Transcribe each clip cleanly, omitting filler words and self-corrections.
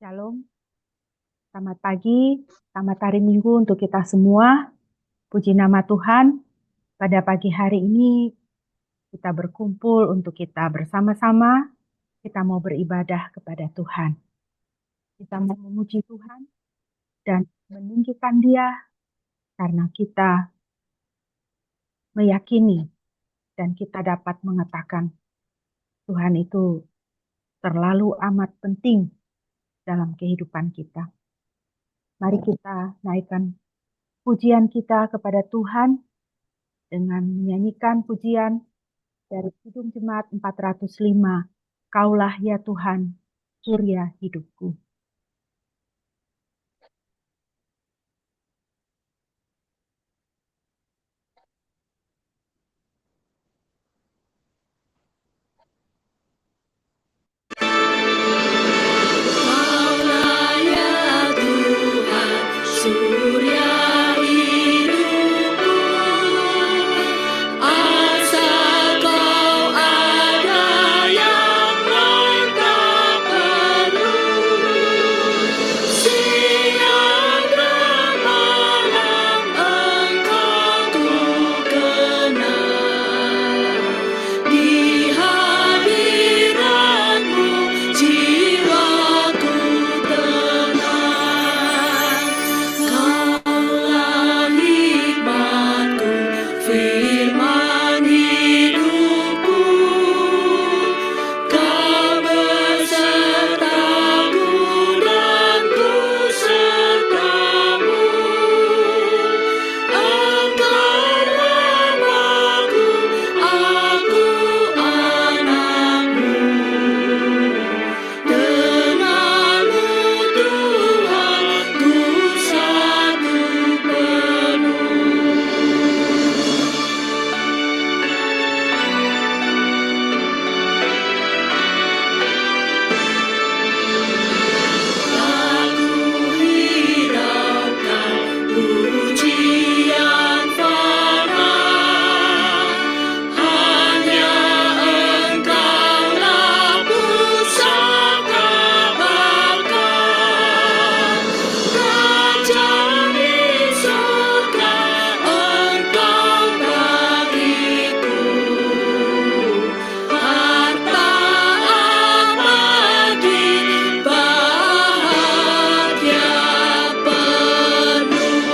Shalom, selamat pagi, selamat hari Minggu untuk kita semua. Puji nama Tuhan, pada pagi hari ini kita berkumpul untuk kita bersama-sama, kita mau beribadah kepada Tuhan. Kita mau memuji Tuhan dan meninggikan Dia karena kita meyakini dan kita dapat mengatakan Tuhan itu terlalu amat penting dalam kehidupan kita. Mari kita naikkan pujian kita kepada Tuhan dengan menyanyikan pujian dari Kidung Jemaat 405, Kaulah ya Tuhan, surya hidupku. Kaulah ya Tuhan, surya hidupku. Asal Kau ada yang lain tak perlu. Siang dan malam Engkau ku kenal. Di hadirat-Mu jiwaku tenang. Kaulah hikmat-Ku, firman hidupku. Kau besertaku dan ku serta-Mu. Engkau Bapa-Ku, aku anak-Mu. Denganmu Tuhan, ku satu penuh. Aku hiraukan pujian fana, hanya Engkaulah pusaka Bapa. Raja di surga, Engkau bagiku. Harta abadi, bahagia penuh.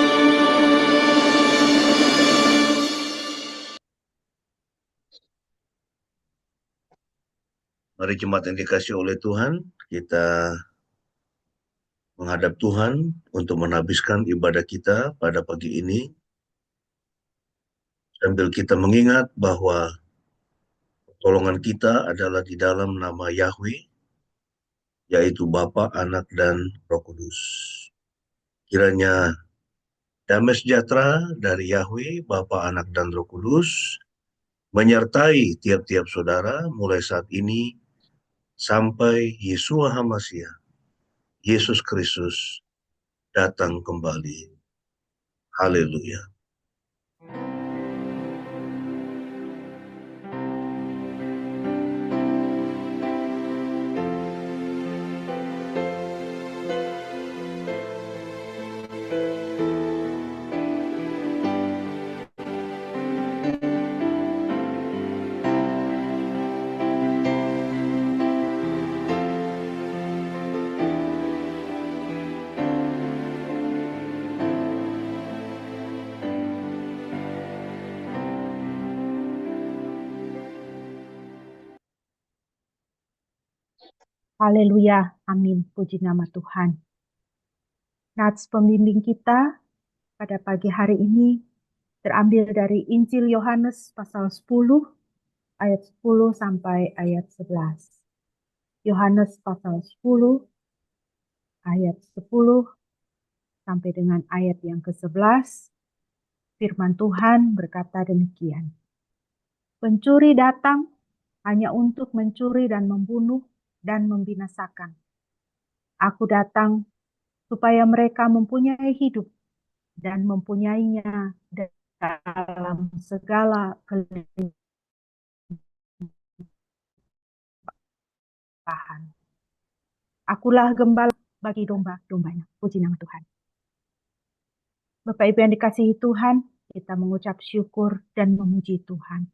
Mari jemaat yang dikasihi oleh Tuhan, kita menghadap Tuhan untuk menghabiskan ibadah kita pada pagi ini. Sambil kita mengingat bahwa pertolongan kita adalah di dalam nama Yahweh, yaitu Bapa, Anak, dan Roh Kudus. Kiranya damai sejahtera dari Yahweh, Bapa, Anak, dan Roh Kudus menyertai tiap-tiap saudara mulai saat ini sampai Yeshua HaMashiach, Yesus Kristus datang kembali. Haleluya. Haleluya, amin, puji nama Tuhan. Nats pembimbing kita pada pagi hari ini terambil dari Injil Yohanes pasal 10, ayat 10 sampai ayat 11. Yohanes pasal 10, ayat 10 sampai dengan ayat yang ke-11, firman Tuhan berkata demikian. Pencuri datang hanya untuk mencuri dan membunuh dan membinasakan. Aku datang supaya mereka mempunyai hidup dan mempunyainya dalam segala kelimpahan. Akulah gembala, bagi domba-dombanya. Puji nama Tuhan. Bapak Ibu yang dikasihi Tuhan, kita mengucap syukur dan memuji Tuhan.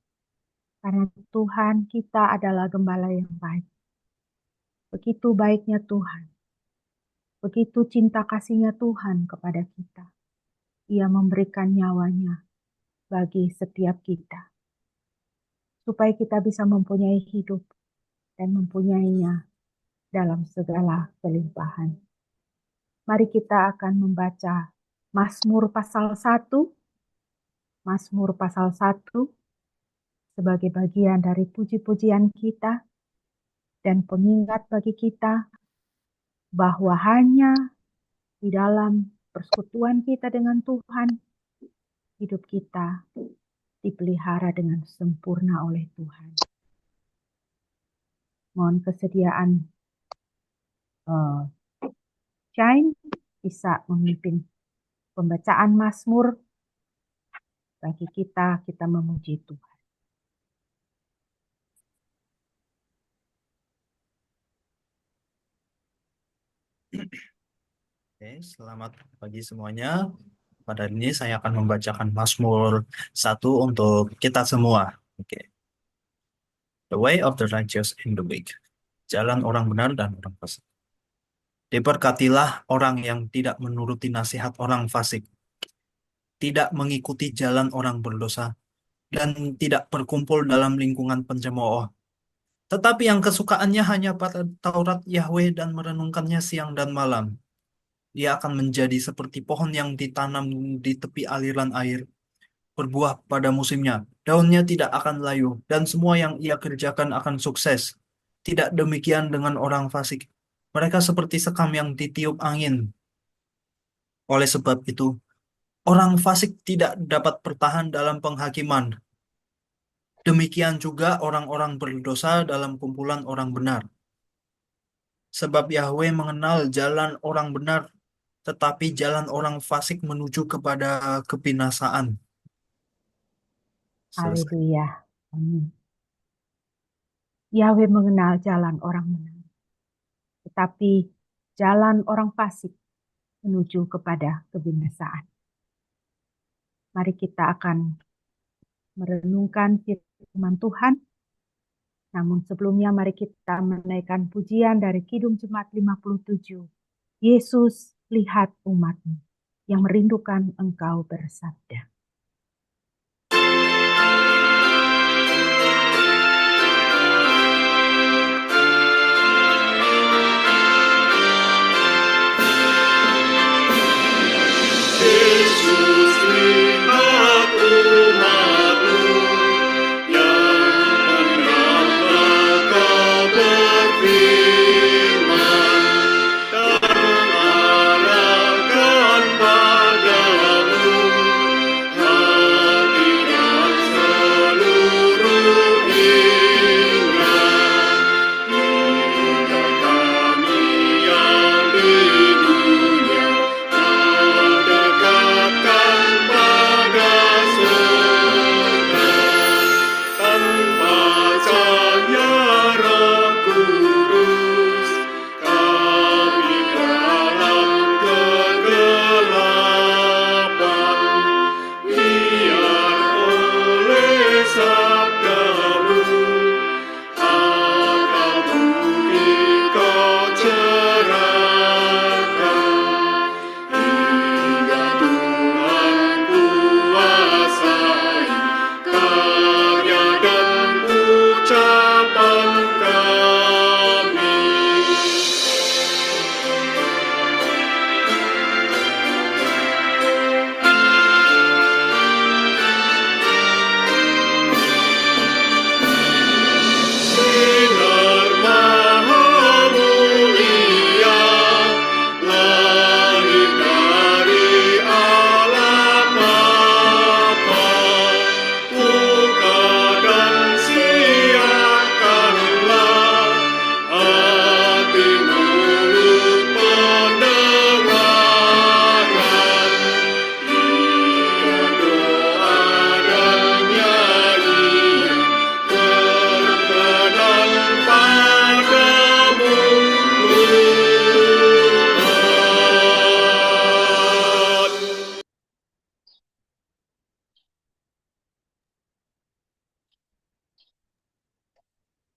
Karena Tuhan kita adalah gembala yang baik. Begitu baiknya Tuhan. Begitu cinta kasihnya Tuhan kepada kita. Ia memberikan nyawanya bagi setiap kita. Supaya kita bisa mempunyai hidup dan mempunyainya dalam segala kelimpahan. Mari kita akan membaca Mazmur pasal 1. Mazmur pasal 1 sebagai bagian dari puji-pujian kita dan pengingat bagi kita bahwa hanya di dalam persekutuan kita dengan Tuhan, hidup kita dipelihara dengan sempurna oleh Tuhan. Mohon kesediaan Shine bisa memimpin pembacaan Mazmur bagi kita memuji Tuhan. Oke, selamat pagi semuanya. Pada hari ini saya akan membacakan Mazmur 1 untuk kita semua. Oke. The way of the righteous and the weak. Jalan orang benar dan orang fasik. Diberkatilah orang yang tidak menuruti nasihat orang fasik, tidak mengikuti jalan orang berdosa, dan tidak berkumpul dalam lingkungan pencemooh. Tetapi yang kesukaannya hanya pada Taurat Yahweh dan merenungkannya siang dan malam. Ia akan menjadi seperti pohon yang ditanam di tepi aliran air, berbuah pada musimnya, daunnya tidak akan layu, dan semua yang ia kerjakan akan sukses. Tidak demikian dengan orang fasik. Mereka seperti sekam yang ditiup angin. Oleh sebab itu, orang fasik tidak dapat bertahan dalam penghakiman. Demikian juga orang-orang berdosa dalam kumpulan orang benar. Sebab Yahweh mengenal jalan orang benar, tetapi jalan orang fasik menuju kepada kebinasaan. Selesai. Haleluya. Amin. Yahweh mengenal jalan orang benar. Tetapi jalan orang fasik menuju kepada kebinasaan. Mari kita akan merenungkan firman Tuhan. Namun sebelumnya mari kita menaikkan pujian dari Kidung Jemaat 57. Yesus, lihat umat-Mu yang merindukan Engkau bersabda. Yesus, lihat umat-Mu yang mengenal Kau berfirman dan mengarahkan padamu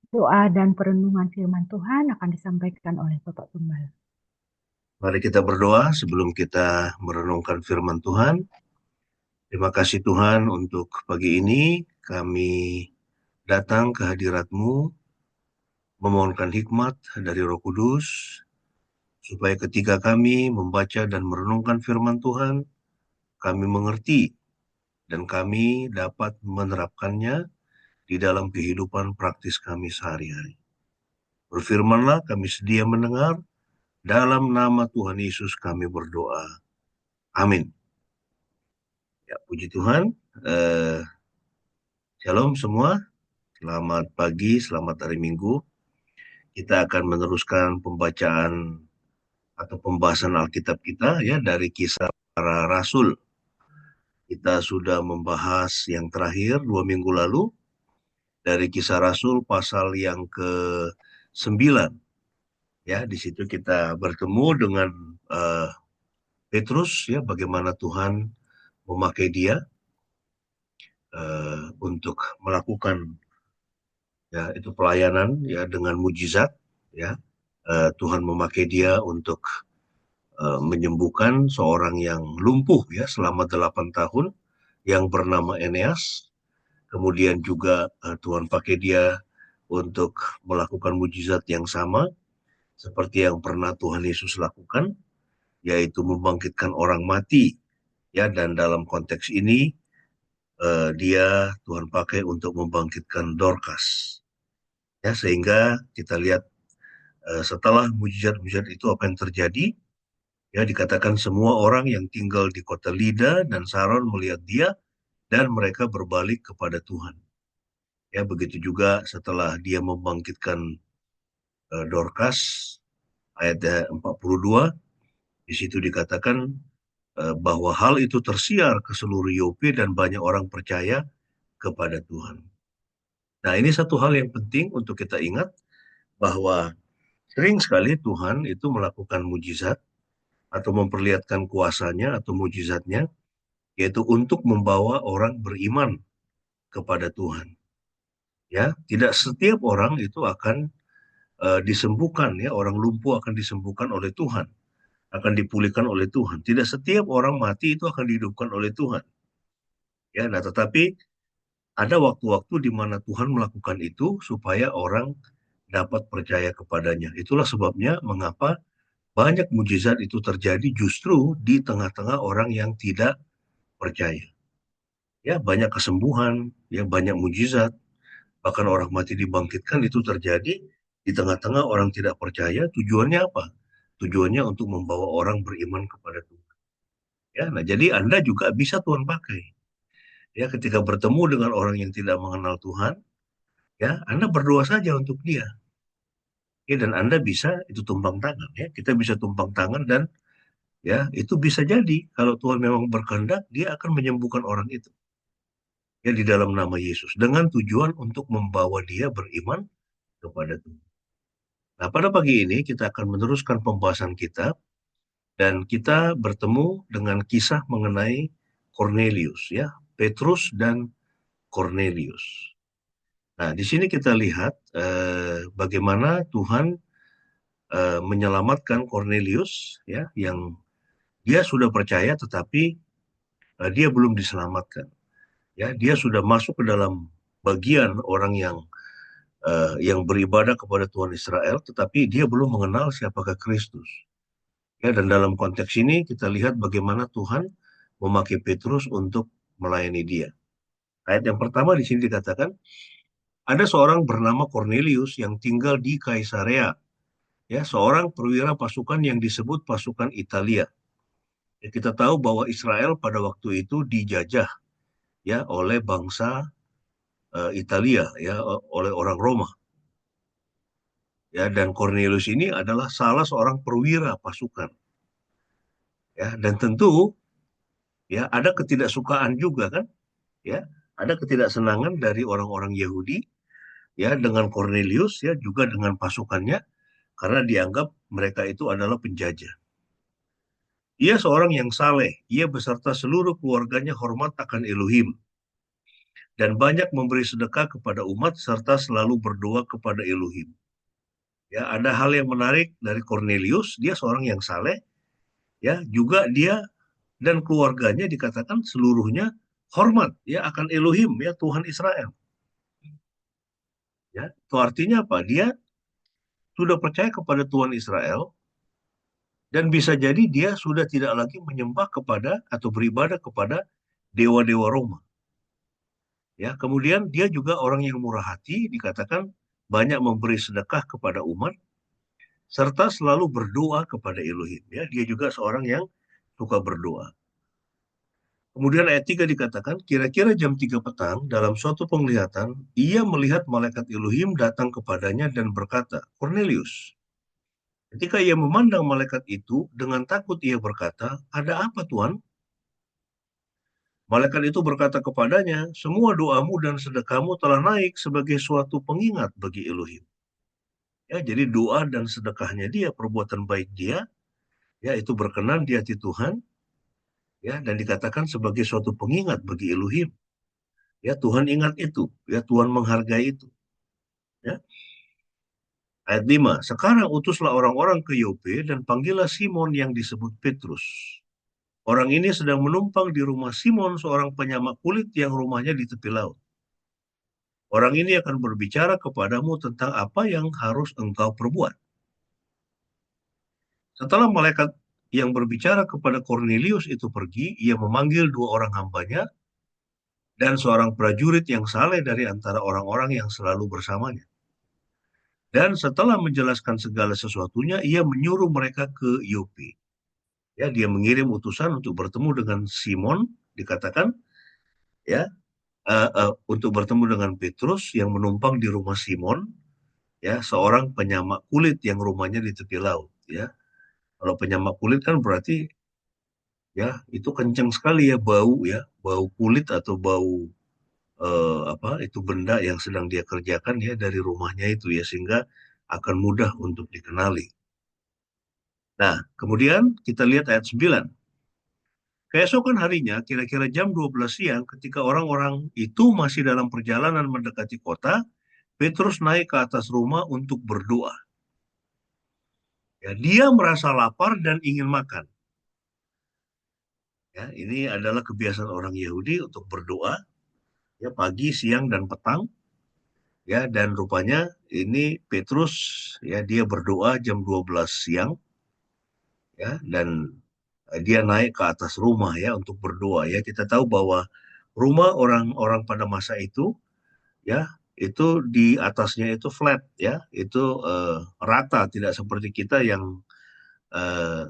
Doa dan perenungan firman Tuhan akan disampaikan oleh Bapak Gembala. Mari kita berdoa sebelum kita merenungkan firman Tuhan. Terima kasih Tuhan untuk pagi ini kami datang ke hadirat-Mu, memohonkan hikmat dari Roh Kudus, supaya ketika kami membaca dan merenungkan firman Tuhan, kami mengerti dan kami dapat menerapkannya di dalam kehidupan praktis kami sehari-hari. Berfirmanlah, kami sedia mendengar, dalam nama Tuhan Yesus kami berdoa. Amin. Ya, puji Tuhan. Shalom semua. Selamat pagi, selamat hari Minggu. Kita akan meneruskan pembacaan atau pembahasan Alkitab kita ya dari Kisah Para Rasul. Kita sudah membahas yang terakhir 2 minggu lalu dari Kisah Rasul pasal yang ke-9. Ya, di situ kita bertemu dengan Petrus ya, bagaimana Tuhan memakai dia untuk melakukan ya itu pelayanan ya dengan mujizat ya. Tuhan memakai dia untuk menyembuhkan seorang yang lumpuh ya selama 8 tahun yang bernama Eneas. Kemudian juga Tuhan pakai dia untuk melakukan mujizat yang sama seperti yang pernah Tuhan Yesus lakukan, yaitu membangkitkan orang mati ya, dan dalam konteks ini dia Tuhan pakai untuk membangkitkan Dorcas ya, sehingga kita lihat setelah mujizat-mujizat itu apa yang terjadi ya, dikatakan semua orang yang tinggal di kota Lida dan Saron melihat dia dan mereka berbalik kepada Tuhan ya. Begitu juga setelah dia membangkitkan Dorcas ayat 42, di situ dikatakan bahwa hal itu tersiar ke seluruh Yope dan banyak orang percaya kepada Tuhan. Nah, ini satu hal yang penting untuk kita ingat, bahwa sering sekali Tuhan itu melakukan mujizat atau memperlihatkan kuasanya atau mujizatnya, yaitu untuk membawa orang beriman kepada Tuhan. Ya, tidak setiap orang itu akan disembuhkan ya, orang lumpuh akan disembuhkan oleh Tuhan, akan dipulihkan oleh Tuhan. Tidak setiap orang mati itu akan dihidupkan oleh Tuhan. Ya, nah tetapi ada waktu-waktu di mana Tuhan melakukan itu supaya orang dapat percaya kepadanya. Itulah sebabnya mengapa banyak mujizat itu terjadi justru di tengah-tengah orang yang tidak percaya. Ya, banyak kesembuhan, ya banyak mujizat, bahkan orang mati dibangkitkan itu terjadi di tengah-tengah orang tidak percaya. Tujuannya apa? Tujuannya untuk membawa orang beriman kepada Tuhan. Ya, nah jadi Anda juga bisa Tuhan pakai. Ya, ketika bertemu dengan orang yang tidak mengenal Tuhan, ya Anda berdoa saja untuk dia. Ya, dan Anda bisa itu tumpang tangan ya. Kita bisa tumpang tangan dan ya itu bisa jadi kalau Tuhan memang berkehendak, dia akan menyembuhkan orang itu. Ya, di dalam nama Yesus dengan tujuan untuk membawa dia beriman kepada Tuhan. Nah, pada pagi ini kita akan meneruskan pembahasan kita dan kita bertemu dengan kisah mengenai Cornelius ya, Petrus dan Cornelius. Nah, di sini kita lihat bagaimana Tuhan menyelamatkan Cornelius ya, yang dia sudah percaya tetapi dia belum diselamatkan. Ya, dia sudah masuk ke dalam bagian orang yang beribadah kepada Tuhan Israel, tetapi dia belum mengenal siapakah Kristus. Ya, dan dalam konteks ini kita lihat bagaimana Tuhan memakai Petrus untuk melayani dia. Ayat yang pertama di sini dikatakan, ada seorang bernama Cornelius yang tinggal di Kaisarea, ya, seorang perwira pasukan yang disebut pasukan Italia. Ya, kita tahu bahwa Israel pada waktu itu dijajah ya oleh bangsa Italia ya, oleh orang Roma. Ya, dan Cornelius ini adalah salah seorang perwira pasukan. Ya, dan tentu ya ada ketidaksukaan juga kan? Ya, ada ketidaksenangan dari orang-orang Yahudi ya dengan Cornelius ya, juga dengan pasukannya, karena dianggap mereka itu adalah penjajah. Ia seorang yang saleh, ia beserta seluruh keluarganya hormat akan Elohim. dan banyak memberi sedekah kepada umat serta selalu berdoa kepada Elohim. Ya, ada hal yang menarik dari Cornelius, dia seorang yang saleh, ya, juga dia dan keluarganya dikatakan seluruhnya hormat ya akan Elohim ya Tuhan Israel. Ya, itu artinya apa? Dia sudah percaya kepada Tuhan Israel dan bisa jadi dia sudah tidak lagi menyembah kepada atau beribadah kepada dewa-dewa Roma. Ya, kemudian dia juga orang yang murah hati, dikatakan banyak memberi sedekah kepada umat serta selalu berdoa kepada Elohim. Ya, dia juga seorang yang suka berdoa. Kemudian ayat 3 dikatakan, kira-kira jam 3 petang, dalam suatu penglihatan, ia melihat malaikat Elohim datang kepadanya dan berkata, Cornelius. Ketika ia memandang malaikat itu, dengan takut ia berkata, ada apa Tuhan? Malaikat itu berkata kepadanya, semua doamu dan sedekahmu telah naik sebagai suatu pengingat bagi Elohim. Ya, jadi doa dan sedekahnya dia, perbuatan baik dia, ya itu berkenan di hati Tuhan, ya dan dikatakan sebagai suatu pengingat bagi Elohim. Ya Tuhan ingat itu, ya Tuhan menghargai itu. Ya. Ayat 5, sekarang utuslah orang-orang ke Yope dan panggillah Simon yang disebut Petrus. Orang ini sedang menumpang di rumah Simon, seorang penyamak kulit yang rumahnya di tepi laut. Orang ini akan berbicara kepadamu tentang apa yang harus engkau perbuat. Setelah malaikat yang berbicara kepada Cornelius itu pergi, ia memanggil 2 orang hambanya dan seorang prajurit yang saleh dari antara orang-orang yang selalu bersamanya. Dan setelah menjelaskan segala sesuatunya, ia menyuruh mereka ke Yope. Ya, dia mengirim utusan untuk bertemu dengan Simon, dikatakan, ya, untuk bertemu dengan Petrus yang menumpang di rumah Simon, ya, seorang penyamak kulit yang rumahnya di tepi laut. Ya, kalau penyamak kulit kan berarti, ya, itu kencang sekali ya bau kulit atau bau itu benda yang sedang dia kerjakan ya dari rumahnya itu ya sehingga akan mudah untuk dikenali. Nah, kemudian kita lihat ayat 9. Keesokan harinya, kira-kira jam 12 siang, ketika orang-orang itu masih dalam perjalanan mendekati kota, Petrus naik ke atas rumah untuk berdoa. Ya, dia merasa lapar dan ingin makan. Ya, ini adalah kebiasaan orang Yahudi untuk berdoa, ya pagi, siang, dan petang. Ya, dan rupanya ini Petrus, ya dia berdoa jam 12 siang, ya, dan dia naik ke atas rumah ya untuk berdoa ya. Kita tahu bahwa rumah orang-orang pada masa itu ya itu di atasnya itu flat ya, itu rata tidak seperti kita yang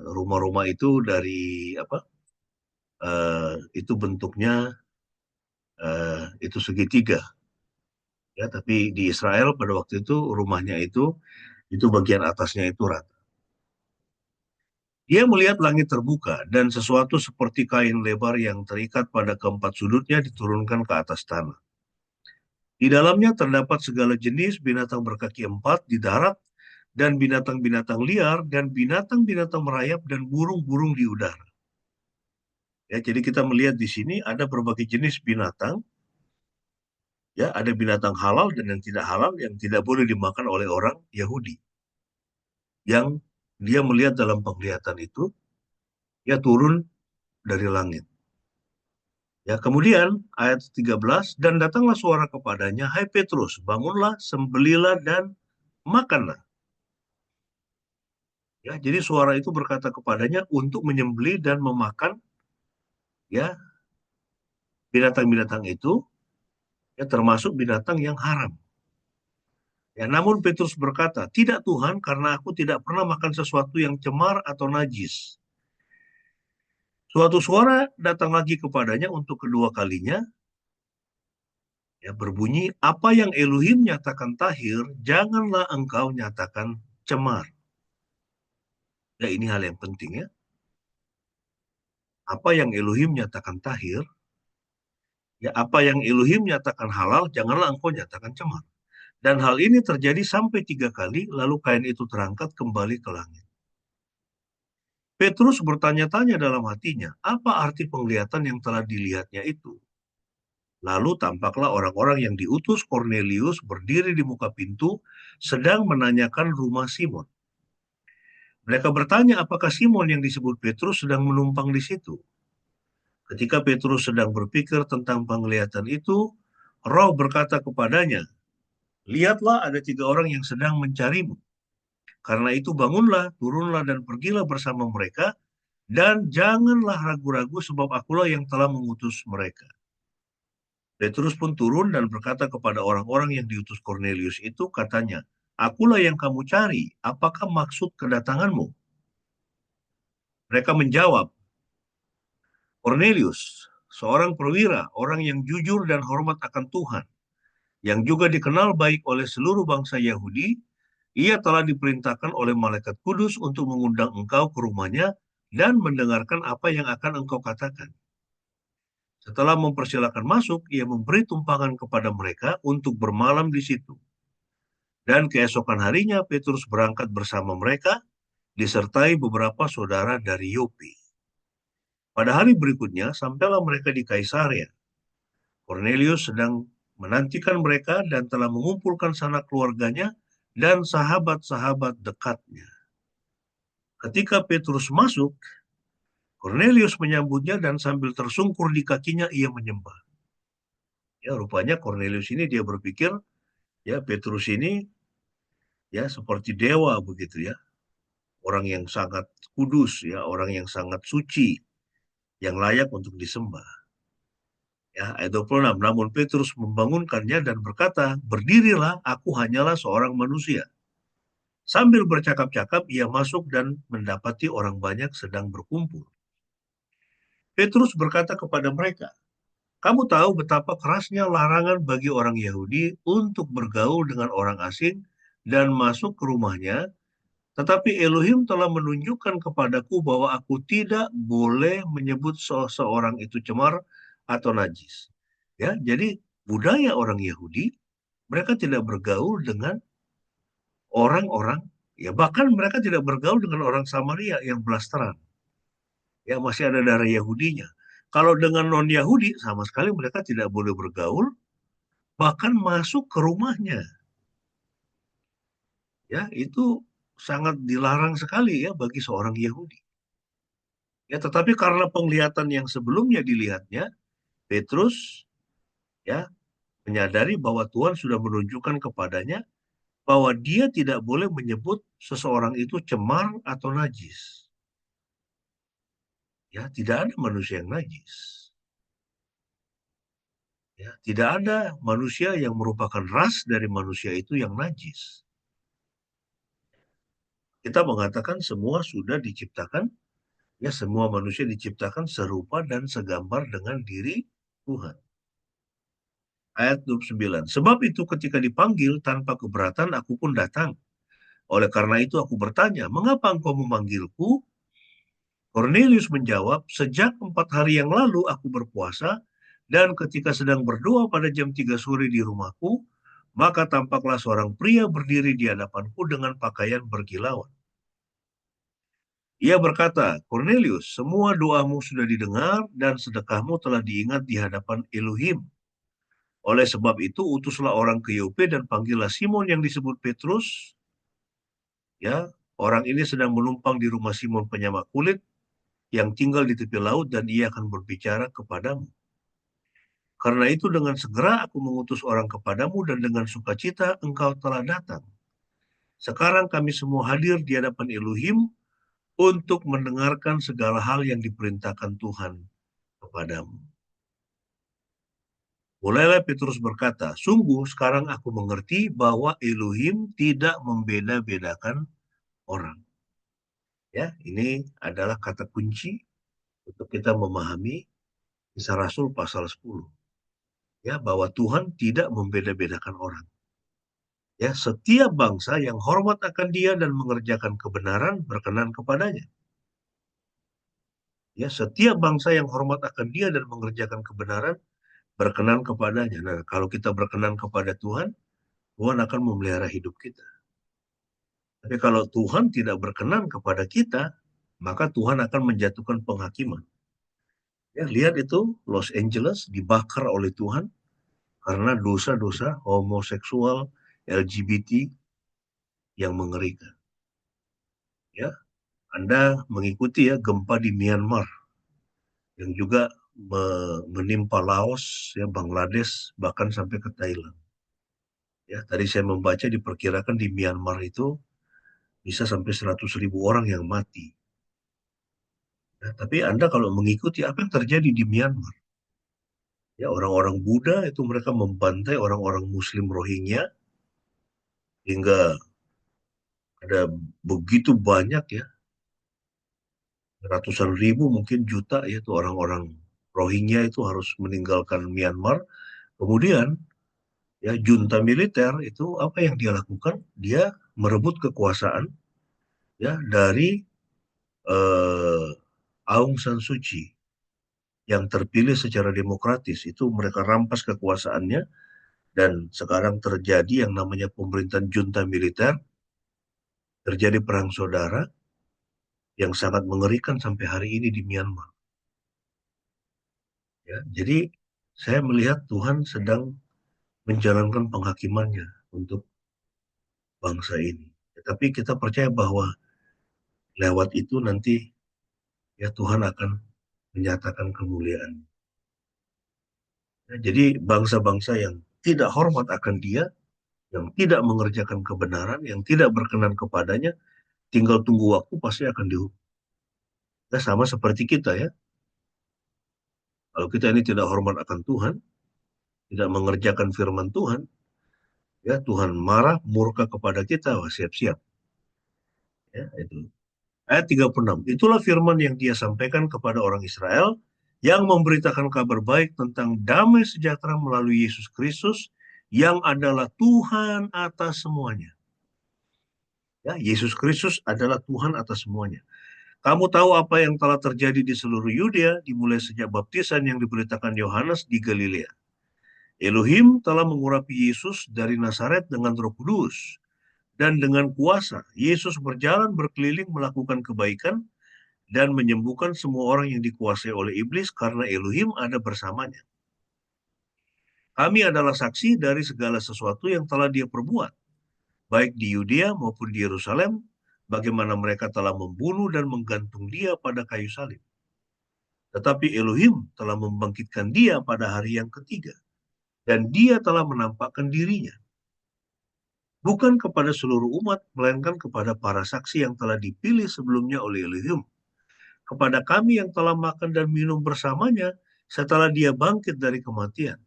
rumah-rumah itu dari apa? Itu bentuknya itu segitiga ya, tapi di Israel pada waktu itu rumahnya itu bagian atasnya itu rata. Dia melihat langit terbuka dan sesuatu seperti kain lebar yang terikat pada keempat sudutnya diturunkan ke atas tanah. Di dalamnya terdapat segala jenis binatang berkaki 4 di darat dan binatang-binatang liar dan binatang-binatang merayap dan burung-burung di udara. Ya, jadi kita melihat di sini ada berbagai jenis binatang. Ya, ada binatang halal dan yang tidak halal yang tidak boleh dimakan oleh orang Yahudi. Yang dia melihat dalam penglihatan itu, ya turun dari langit. Ya, kemudian ayat 13, dan datanglah suara kepadanya, hai Petrus, bangunlah, sembelilah dan makanlah. Ya, jadi suara itu berkata kepadanya untuk menyembelih dan memakan ya binatang-binatang itu, ya termasuk binatang yang haram. Ya, namun Petrus berkata, tidak Tuhan, karena aku tidak pernah makan sesuatu yang cemar atau najis. Suatu suara datang lagi kepadanya untuk kedua kalinya, ya berbunyi, apa yang Elohim nyatakan tahir, janganlah engkau nyatakan cemar. Ya, ini hal yang penting ya. Apa yang Elohim nyatakan tahir, ya apa yang Elohim nyatakan halal, janganlah engkau nyatakan cemar. Dan hal ini terjadi sampai 3 kali, lalu kain itu terangkat kembali ke langit. Petrus bertanya-tanya dalam hatinya, apa arti penglihatan yang telah dilihatnya itu? Lalu tampaklah orang-orang yang diutus Kornelius berdiri di muka pintu sedang menanyakan rumah Simon. Mereka bertanya apakah Simon yang disebut Petrus sedang menumpang di situ. Ketika Petrus sedang berpikir tentang penglihatan itu, Roh berkata kepadanya, "Lihatlah ada 3 orang yang sedang mencarimu. Karena itu bangunlah, turunlah dan pergilah bersama mereka, dan janganlah ragu-ragu sebab akulah yang telah mengutus mereka." Petrus pun turun dan berkata kepada orang-orang yang diutus Kornelius itu, katanya, "Akulah yang kamu cari, apakah maksud kedatanganmu?" Mereka menjawab, "Kornelius, seorang perwira, orang yang jujur dan hormat akan Tuhan, yang juga dikenal baik oleh seluruh bangsa Yahudi, ia telah diperintahkan oleh malaikat kudus untuk mengundang engkau ke rumahnya dan mendengarkan apa yang akan engkau katakan." Setelah mempersilakan masuk, ia memberi tumpangan kepada mereka untuk bermalam di situ. Dan keesokan harinya Petrus berangkat bersama mereka, disertai beberapa saudara dari Yope. Pada hari berikutnya, sampailah mereka di Kaisarea. Kornelius sedang menantikan mereka dan telah mengumpulkan sanak keluarganya dan sahabat-sahabat dekatnya. Ketika Petrus masuk, Kornelius menyambutnya dan sambil tersungkur di kakinya ia menyembah. Ya, rupanya Kornelius ini dia berpikir, ya Petrus ini ya seperti dewa begitu ya. Orang yang sangat kudus ya, orang yang sangat suci, yang layak untuk disembah. Ya, ayat 26, namun Petrus membangunkannya dan berkata, "Berdirilah, aku hanyalah seorang manusia." Sambil bercakap-cakap, ia masuk dan mendapati orang banyak sedang berkumpul. Petrus berkata kepada mereka, "Kamu tahu betapa kerasnya larangan bagi orang Yahudi untuk bergaul dengan orang asing dan masuk ke rumahnya, tetapi Elohim telah menunjukkan kepadaku bahwa aku tidak boleh menyebut seseorang itu cemar atau najis." Ya, jadi budaya orang Yahudi, mereka tidak bergaul dengan orang-orang, ya bahkan mereka tidak bergaul dengan orang Samaria yang blasteran. Ya, masih ada darah Yahudinya. Kalau dengan non-Yahudi, sama sekali mereka tidak boleh bergaul, bahkan masuk ke rumahnya. Ya, itu sangat dilarang sekali ya bagi seorang Yahudi. Ya, tetapi karena penglihatan yang sebelumnya dilihatnya, Petrus ya menyadari bahwa Tuhan sudah menunjukkan kepadanya bahwa dia tidak boleh menyebut seseorang itu cemar atau najis. Ya, tidak ada manusia yang najis. Ya, tidak ada manusia yang merupakan ras dari manusia itu yang najis. Kita mengatakan semua sudah diciptakan, ya semua manusia diciptakan serupa dan segambar dengan diri Tuhan. Ayat 29. Sebab itu ketika dipanggil tanpa keberatan aku pun datang. Oleh karena itu aku bertanya, "Mengapa engkau memanggilku?" Kornelius menjawab, "Sejak 4 hari yang lalu aku berpuasa, dan ketika sedang berdoa pada jam 3 sore di rumahku, maka tampaklah seorang pria berdiri di hadapanku dengan pakaian berkilauan. Ia berkata, 'Kornelius, semua doamu sudah didengar dan sedekahmu telah diingat di hadapan Elohim. Oleh sebab itu utuslah orang ke Yope dan panggillah Simon yang disebut Petrus. Ya, orang ini sedang menumpang di rumah Simon penyamak kulit yang tinggal di tepi laut dan ia akan berbicara kepadamu. Karena itu dengan segera aku mengutus orang kepadamu dan dengan sukacita engkau telah datang. Sekarang kami semua hadir di hadapan Elohim untuk mendengarkan segala hal yang diperintahkan Tuhan kepadamu." Mulailah Petrus berkata, "Sungguh sekarang aku mengerti bahwa Elohim tidak membeda-bedakan orang." Ya, ini adalah kata kunci untuk kita memahami Kisah Rasul pasal 10. Ya, bahwa Tuhan tidak membeda-bedakan orang. Ya, setiap bangsa yang hormat akan Dia dan mengerjakan kebenaran berkenan kepadanya. Ya, setiap bangsa yang hormat akan Dia dan mengerjakan kebenaran berkenan kepadanya. Nah, kalau kita berkenan kepada Tuhan, Tuhan akan memelihara hidup kita. Tapi kalau Tuhan tidak berkenan kepada kita, maka Tuhan akan menjatuhkan penghakiman. Ya, lihat itu Los Angeles dibakar oleh Tuhan karena dosa-dosa homoseksual, LGBT yang mengerikan. Ya, Anda mengikuti ya gempa di Myanmar yang juga menimpa Laos, ya Bangladesh, bahkan sampai ke Thailand. Ya, tadi saya membaca diperkirakan di Myanmar itu bisa sampai 100.000 orang yang mati. Ya, tapi Anda kalau mengikuti apa yang terjadi di Myanmar, ya orang-orang Buddha itu mereka membantai orang-orang Muslim Rohingya hingga ada begitu banyak ya, ratusan ribu mungkin juta yaitu orang-orang Rohingya itu harus meninggalkan Myanmar. Kemudian ya junta militer itu apa yang dia lakukan? Dia merebut kekuasaan ya dari eh, Aung San Suu Kyi yang terpilih secara demokratis. Itu mereka rampas kekuasaannya dan sekarang terjadi yang namanya pemerintahan junta militer, terjadi perang saudara yang sangat mengerikan sampai hari ini di Myanmar. Ya, jadi saya melihat Tuhan sedang menjalankan penghakimannya untuk bangsa ini. Tetapi kita percaya bahwa lewat itu nanti ya Tuhan akan menyatakan kemuliaan. Ya, jadi bangsa-bangsa yang tidak hormat akan Dia, yang tidak mengerjakan kebenaran, yang tidak berkenan kepadanya, tinggal tunggu waktu pasti akan dihukum. Ya, sama seperti kita ya. Kalau kita ini tidak hormat akan Tuhan, tidak mengerjakan firman Tuhan, ya Tuhan marah, murka kepada kita, wah siap-siap. Ya, itu. Ayat 36. Itulah firman yang Dia sampaikan kepada orang Israel yang memberitakan kabar baik tentang damai sejahtera melalui Yesus Kristus yang adalah Tuhan atas semuanya. Ya, Yesus Kristus adalah Tuhan atas semuanya. Kamu tahu apa yang telah terjadi di seluruh Yudea dimulai sejak baptisan yang diberitakan Yohanes di Galilea. Elohim telah mengurapi Yesus dari Nazaret dengan Roh Kudus dan dengan kuasa. Yesus berjalan berkeliling melakukan kebaikan dan menyembuhkan semua orang yang dikuasai oleh iblis karena Elohim ada bersamanya. Kami adalah saksi dari segala sesuatu yang telah Dia perbuat, baik di Yudea maupun di Yerusalem, bagaimana mereka telah membunuh dan menggantung Dia pada kayu salib. Tetapi Elohim telah membangkitkan Dia pada hari yang ketiga, dan Dia telah menampakkan dirinya, bukan kepada seluruh umat, melainkan kepada para saksi yang telah dipilih sebelumnya oleh Elohim, kepada kami yang telah makan dan minum bersamanya setelah Dia bangkit dari kematian.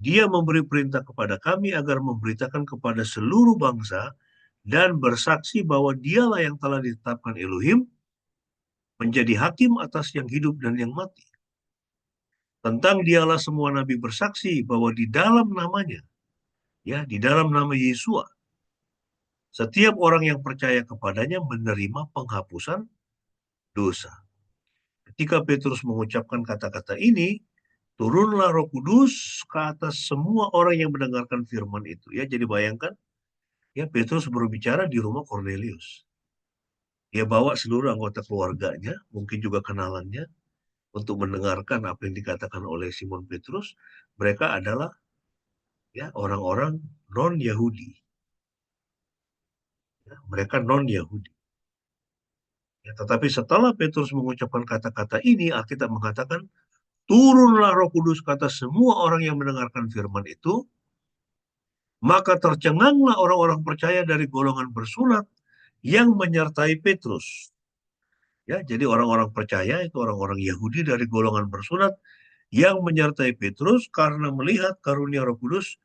Dia memberi perintah kepada kami agar memberitakan kepada seluruh bangsa dan bersaksi bahwa Dialah yang telah ditetapkan Elohim menjadi hakim atas yang hidup dan yang mati. Tentang Dialah semua nabi bersaksi bahwa di dalam namanya, ya di dalam nama Yesua, setiap orang yang percaya kepadanya menerima penghapusan dosa. Ketika Petrus mengucapkan kata-kata ini, turunlah Roh Kudus ke atas semua orang yang mendengarkan firman itu. Ya, jadi bayangkan, ya Petrus berbicara di rumah Cornelius. Dia bawa seluruh anggota keluarganya, mungkin juga kenalannya, untuk mendengarkan apa yang dikatakan oleh Simon Petrus. Mereka adalah ya orang-orang non-Yahudi. Ya, mereka non-Yahudi. Ya, tetapi setelah Petrus mengucapkan kata-kata ini, Alkitab mengatakan, turunlah Roh Kudus kata semua orang yang mendengarkan firman itu, maka tercenganglah orang-orang percaya dari golongan bersunat yang menyertai Petrus. Ya, jadi orang-orang percaya itu orang-orang Yahudi dari golongan bersunat yang menyertai Petrus karena melihat karunia Roh Kudus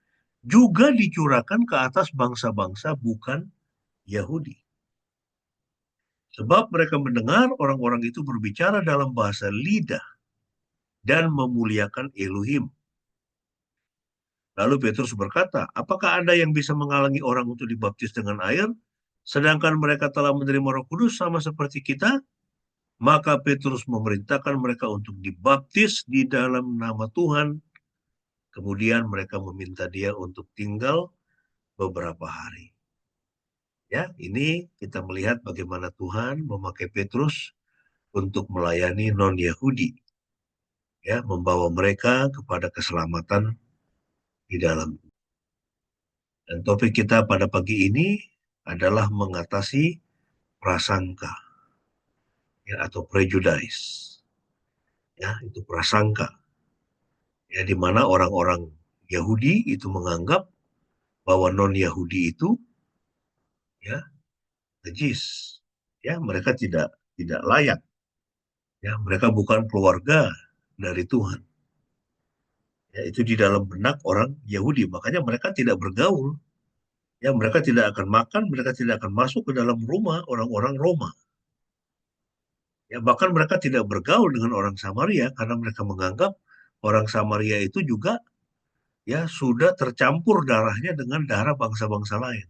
juga dicurahkan ke atas bangsa-bangsa bukan Yahudi. Sebab mereka mendengar orang-orang itu berbicara dalam bahasa lidah dan memuliakan Elohim. Lalu Petrus berkata, apakah ada yang bisa menghalangi orang untuk dibaptis dengan air, sedangkan mereka telah menerima Roh Kudus sama seperti kita? Maka Petrus memerintahkan mereka untuk dibaptis di dalam nama Tuhan. Kemudian mereka meminta dia untuk tinggal beberapa hari. Ya, ini kita melihat bagaimana Tuhan memakai Petrus untuk melayani non-Yahudi. ya, membawa mereka kepada keselamatan di dalam. Dan topik kita pada pagi ini adalah mengatasi prasangka, ya, atau prejudice, ya, itu prasangka, ya, di mana orang-orang Yahudi itu menganggap bahwa non-Yahudi itu, ya, najis, ya, mereka tidak layak, ya, mereka bukan keluarga dari Tuhan. Ya, itu di dalam benak orang Yahudi, makanya mereka tidak bergaul, ya, mereka tidak akan makan, mereka tidak akan masuk ke dalam rumah orang-orang Roma. Ya, bahkan mereka tidak bergaul dengan orang Samaria karena mereka menganggap orang Samaria itu juga, ya, sudah tercampur darahnya dengan darah bangsa-bangsa lain.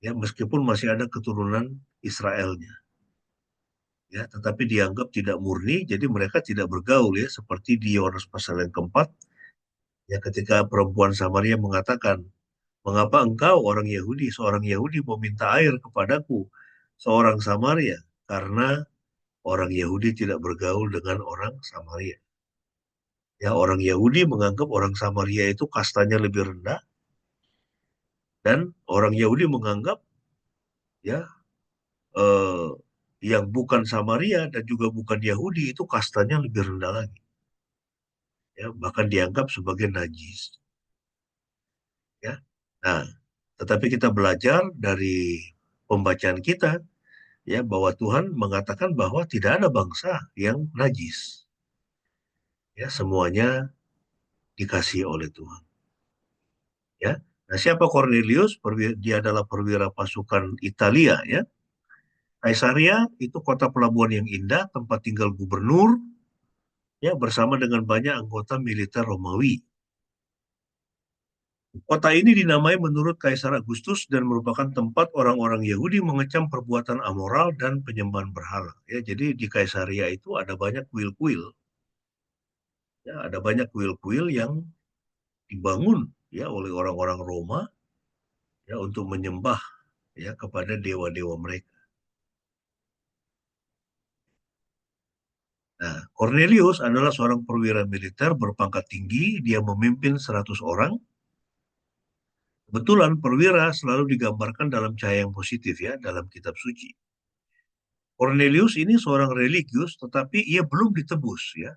Ya, meskipun masih ada keturunan Israelnya. Ya, tetapi dianggap tidak murni, jadi mereka tidak bergaul, ya, seperti di Yohanes pasal yang keempat, ya, ketika perempuan Samaria mengatakan, "Mengapa engkau orang Yahudi, seorang Yahudi meminta air kepadaku, seorang Samaria?" Karena orang Yahudi tidak bergaul dengan orang Samaria. Ya, orang Yahudi menganggap orang Samaria itu kastanya lebih rendah, dan orang Yahudi menganggap, ya, eh, yang bukan Samaria dan juga bukan Yahudi itu kastanya lebih rendah lagi. Ya, bahkan dianggap sebagai najis. Ya, nah, tetapi kita belajar dari pembacaan kita, ya, bahwa Tuhan mengatakan bahwa tidak ada bangsa yang najis. Ya, semuanya dikasihi oleh Tuhan. Ya, nah, siapa Cornelius? Dia adalah perwira pasukan Italia, ya. Kaisaria itu kota pelabuhan yang indah, tempat tinggal gubernur, ya, bersama dengan banyak anggota militer Romawi. Kota ini dinamai menurut Kaisar Agustus dan merupakan tempat orang-orang Yahudi mengecam perbuatan amoral dan penyembahan berhala. Ya, jadi di Kaisaria itu ada banyak kuil-kuil, ya, ada banyak kuil-kuil yang dibangun, ya, oleh orang-orang Roma, ya, untuk menyembah, ya, kepada dewa-dewa mereka. Nah, Cornelius adalah seorang perwira militer berpangkat tinggi, dia memimpin 100 orang. Kebetulan perwira selalu digambarkan dalam cahaya yang positif, ya, dalam kitab suci. Cornelius ini seorang religius, tetapi ia belum ditebus, ya.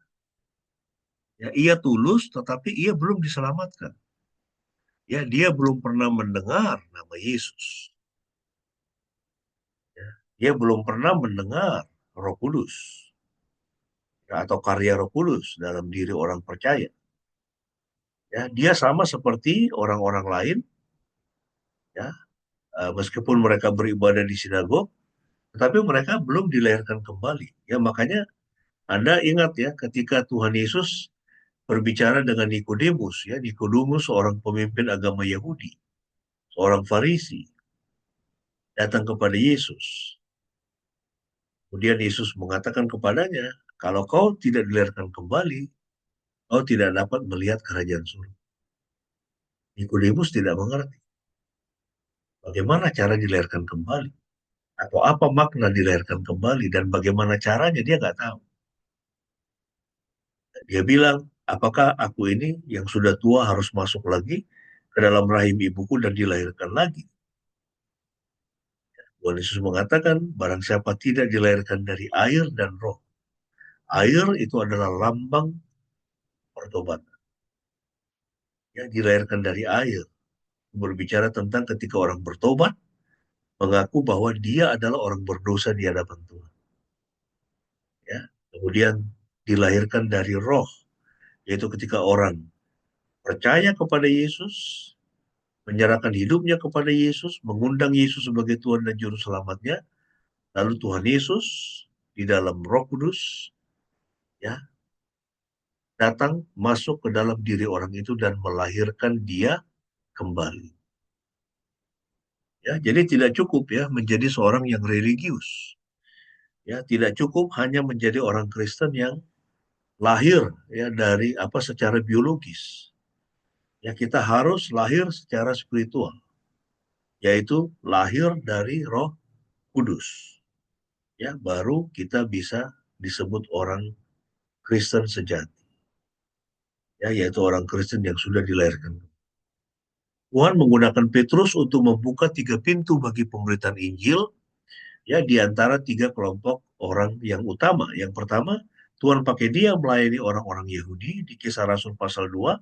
Ya, ia tulus, tetapi ia belum diselamatkan. Ya, dia belum pernah mendengar nama Yesus. Ya, dia belum pernah mendengar Roh Kudus, ya, atau karya Roh Kudus dalam diri orang percaya. Ya, dia sama seperti orang-orang lain, ya, meskipun mereka beribadah di sinagog, tetapi mereka belum dilahirkan kembali. Ya, makanya Anda ingat, ya, ketika Tuhan Yesus berbicara dengan Nikodemus, ya, Nikodemus seorang pemimpin agama Yahudi, seorang Farisi, datang kepada Yesus. Kemudian Yesus mengatakan kepadanya, kalau kau tidak dilahirkan kembali, kau tidak dapat melihat kerajaan surga. Nikodemus tidak mengerti bagaimana cara dilahirkan kembali, atau apa makna dilahirkan kembali, dan bagaimana caranya dia nggak tahu. Dia bilang, apakah aku ini yang sudah tua harus masuk lagi ke dalam rahim ibuku dan dilahirkan lagi? Tuhan Yesus mengatakan, barang siapa tidak dilahirkan dari air dan roh. Air itu adalah lambang pertobatan. Ya, dilahirkan dari air. Berbicara tentang ketika orang bertobat, mengaku bahwa dia adalah orang berdosa di hadapan Tuhan. Ya, kemudian dilahirkan dari roh, yaitu ketika orang percaya kepada Yesus, menyerahkan hidupnya kepada Yesus, mengundang Yesus sebagai Tuhan dan Juru Selamatnya, lalu Tuhan Yesus di dalam Roh Kudus, ya, datang masuk ke dalam diri orang itu dan melahirkan dia kembali. Ya, jadi tidak cukup, ya, menjadi seorang yang religius. Ya, tidak cukup hanya menjadi orang Kristen yang lahir, ya, dari secara biologis. Ya, kita harus lahir secara spiritual, yaitu lahir dari Roh Kudus. Ya, baru kita bisa disebut orang Kristen sejati, ya, yaitu orang Kristen yang sudah dilahirkan. Tuhan menggunakan Petrus untuk membuka 3 pintu bagi pemberitaan Injil, ya, di antara 3 kelompok orang yang utama. Yang pertama, Tuhan pakai dia melayani orang-orang Yahudi di Kisah Rasul pasal 2,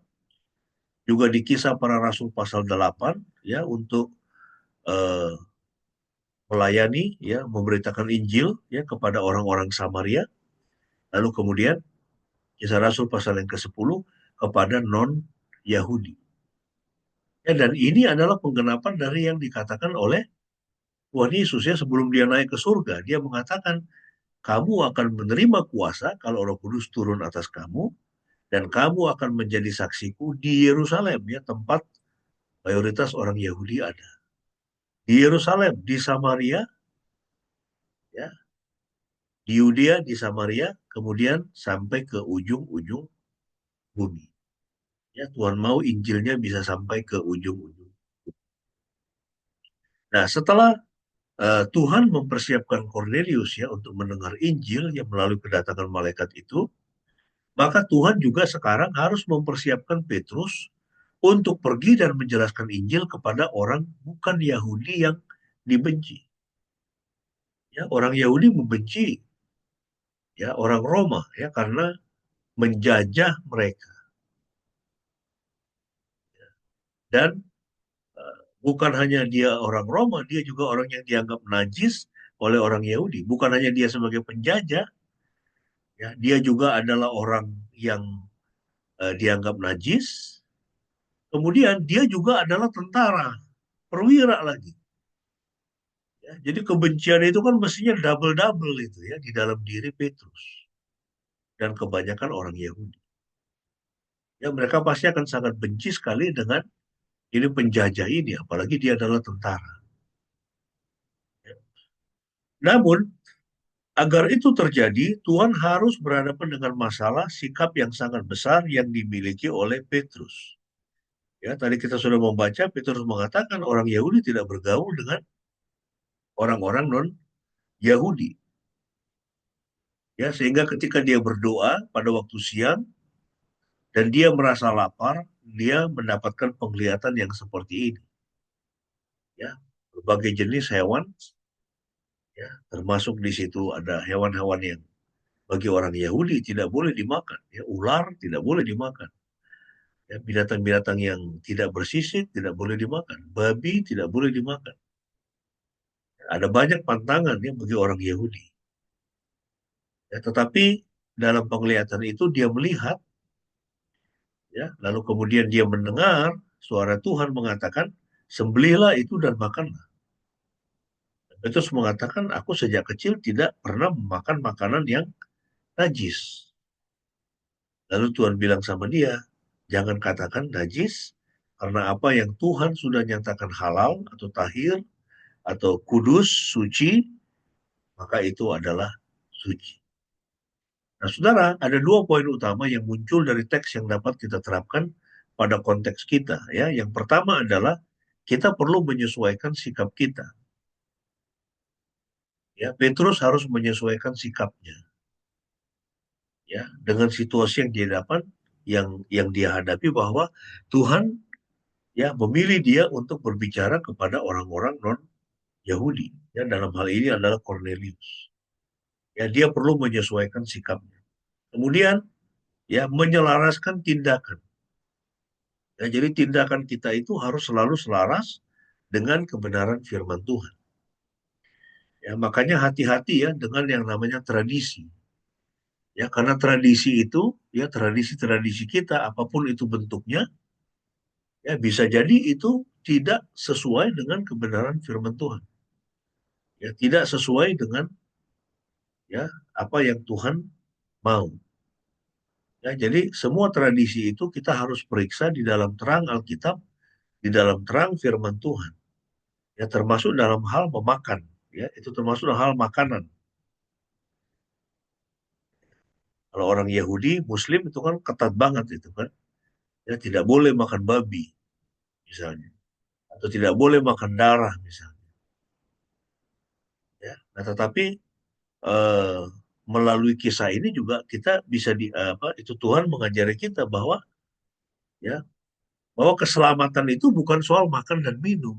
juga di Kisah Para Rasul pasal 8, ya, untuk melayani, ya, memberitakan Injil, ya, kepada orang-orang Samaria. Lalu kemudian Kisah Rasul pasal yang ke-10 kepada non-Yahudi. Ya, dan ini adalah penggenapan dari yang dikatakan oleh Tuhan Yesus, ya, sebelum dia naik ke surga. Dia mengatakan, kamu akan menerima kuasa kalau Roh Kudus turun atas kamu, dan kamu akan menjadi saksiku di Yerusalem, ya, tempat mayoritas orang Yahudi ada. Di Yerusalem, di Samaria, ya, di Yudea, di Samaria, kemudian sampai ke ujung-ujung bumi. Ya, Tuhan mau Injilnya bisa sampai ke ujung-ujung. Nah, setelah Tuhan mempersiapkan Cornelius, ya, untuk mendengar Injil yang melalui kedatangan malaikat itu, maka Tuhan juga sekarang harus mempersiapkan Petrus untuk pergi dan menjelaskan Injil kepada orang bukan Yahudi yang dibenci. Ya, orang Yahudi membenci, ya, orang Roma, ya, karena menjajah mereka. Dan bukan hanya dia orang Roma, dia juga orang yang dianggap najis oleh orang Yahudi. Bukan hanya dia sebagai penjajah, ya, dia juga adalah orang yang dianggap najis. Kemudian dia juga adalah tentara, perwira lagi. Ya, jadi kebencian itu kan mestinya double-double itu, ya, di dalam diri Petrus dan kebanyakan orang Yahudi. Ya, mereka pasti akan sangat benci sekali dengan ini penjajah ini, apalagi dia adalah tentara. Ya. Namun agar itu terjadi, Tuhan harus berhadapan dengan masalah sikap yang sangat besar yang dimiliki oleh Petrus. Ya, tadi kita sudah membaca, Petrus mengatakan orang Yahudi tidak bergaul dengan orang-orang non-Yahudi. Ya, sehingga ketika dia berdoa pada waktu siang dan dia merasa lapar, dia mendapatkan penglihatan yang seperti ini. Ya, berbagai jenis hewan, ya, termasuk di situ ada hewan-hewan yang bagi orang Yahudi tidak boleh dimakan. Ya, ular tidak boleh dimakan. Ya, binatang-binatang yang tidak bersisik tidak boleh dimakan. Babi tidak boleh dimakan. Ada banyak pantangan, ya, bagi orang Yahudi. Ya, tetapi dalam penglihatan itu dia melihat, ya, lalu kemudian dia mendengar suara Tuhan mengatakan, sembelihlah itu dan makanlah. Petrus mengatakan, aku sejak kecil tidak pernah memakan makanan yang najis. Lalu Tuhan bilang sama dia, jangan katakan najis, karena apa yang Tuhan sudah nyatakan halal atau tahir, atau kudus, suci, maka itu adalah suci. Nah, saudara, ada 2 poin utama yang muncul dari teks yang dapat kita terapkan pada konteks kita. Ya, yang pertama adalah kita perlu menyesuaikan sikap kita. Ya, Petrus harus menyesuaikan sikapnya, ya, dengan situasi yang dia dapat, yang dia hadapi, bahwa Tuhan, ya, memilih dia untuk berbicara kepada orang-orang non Yahudi. Ya, dalam hal ini adalah Cornelius. Ya, dia perlu menyesuaikan sikapnya. Kemudian, ya, menyelaraskan tindakan. Ya, jadi tindakan kita itu harus selalu selaras dengan kebenaran firman Tuhan. Ya, makanya hati-hati, ya, dengan yang namanya tradisi. Ya, karena tradisi itu, ya, tradisi-tradisi kita apapun itu bentuknya, ya, bisa jadi itu tidak sesuai dengan kebenaran firman Tuhan. Ya, tidak sesuai dengan, ya, apa yang Tuhan mau. Ya, jadi semua tradisi itu kita harus periksa di dalam terang Alkitab, di dalam terang firman Tuhan. Ya, termasuk dalam hal memakan. Ya, itu termasuk dalam hal makanan. Kalau orang Yahudi, Muslim itu kan ketat banget itu kan. Ya, tidak boleh makan babi misalnya, atau tidak boleh makan darah misalnya. Ya, nah tetapi eh, melalui kisah ini juga kita bisa itu Tuhan mengajari kita bahwa ya bahwa keselamatan itu bukan soal makan dan minum,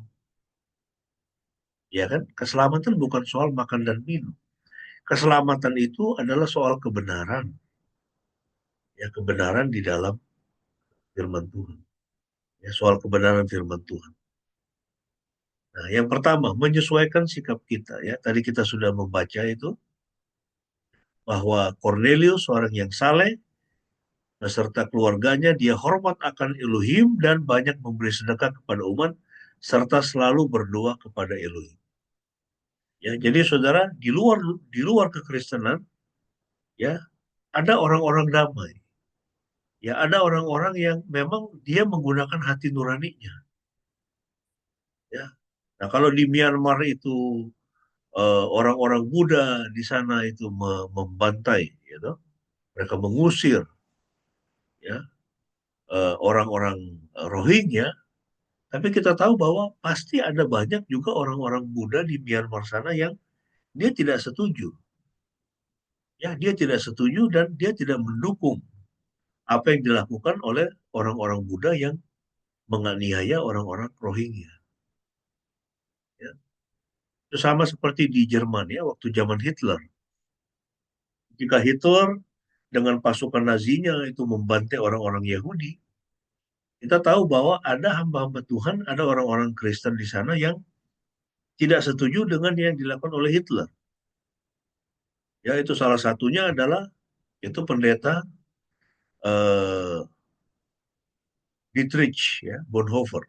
ya kan? Keselamatan bukan soal makan dan minum. Keselamatan itu adalah soal kebenaran, ya kebenaran di dalam firman Tuhan, ya soal kebenaran firman Tuhan. Nah, yang pertama menyesuaikan sikap kita, ya tadi kita sudah membaca itu bahwa Cornelius seorang yang saleh beserta keluarganya dia hormat akan Elohim dan banyak memberi sedekah kepada umat serta selalu berdoa kepada Elohim. Ya, jadi saudara di luar kekristenan ya ada orang-orang damai. Ya, ada orang-orang yang memang dia menggunakan hati nuraninya. Ya. Nah, kalau di Myanmar itu orang-orang Buddha di sana itu membantai, gitu. Mereka mengusir ya orang-orang Rohingya. Tapi kita tahu bahwa pasti ada banyak juga orang-orang Buddha di Myanmar sana yang dia tidak setuju. Ya, dia tidak setuju dan dia tidak mendukung apa yang dilakukan oleh orang-orang Buddha yang menganiaya orang-orang Rohingya. Ya. Itu sama seperti di Jerman ya, waktu zaman Hitler. Jika Hitler dengan pasukan Nazinya itu membantai orang-orang Yahudi, kita tahu bahwa ada hamba-hamba Tuhan, ada orang-orang Kristen di sana yang tidak setuju dengan yang dilakukan oleh Hitler. Ya, itu salah satunya adalah itu pendeta eh, Dietrich ya, Bonhoeffer.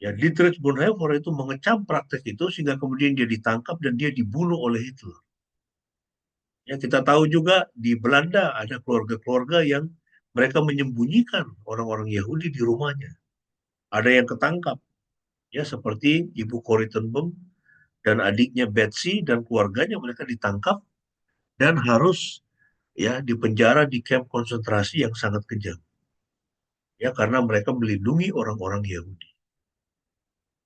Ya, Dietrich Bonhoeffer itu mengecam praktek itu sehingga kemudian dia ditangkap dan dia dibunuh oleh Hitler. Ya, kita tahu juga di Belanda ada keluarga-keluarga yang mereka menyembunyikan orang-orang Yahudi di rumahnya. Ada yang ketangkap, ya seperti Ibu Corrie ten Boom dan adiknya Betsy dan keluarganya mereka ditangkap dan harus ya dipenjara di kamp konsentrasi yang sangat kejam. Ya karena mereka melindungi orang-orang Yahudi.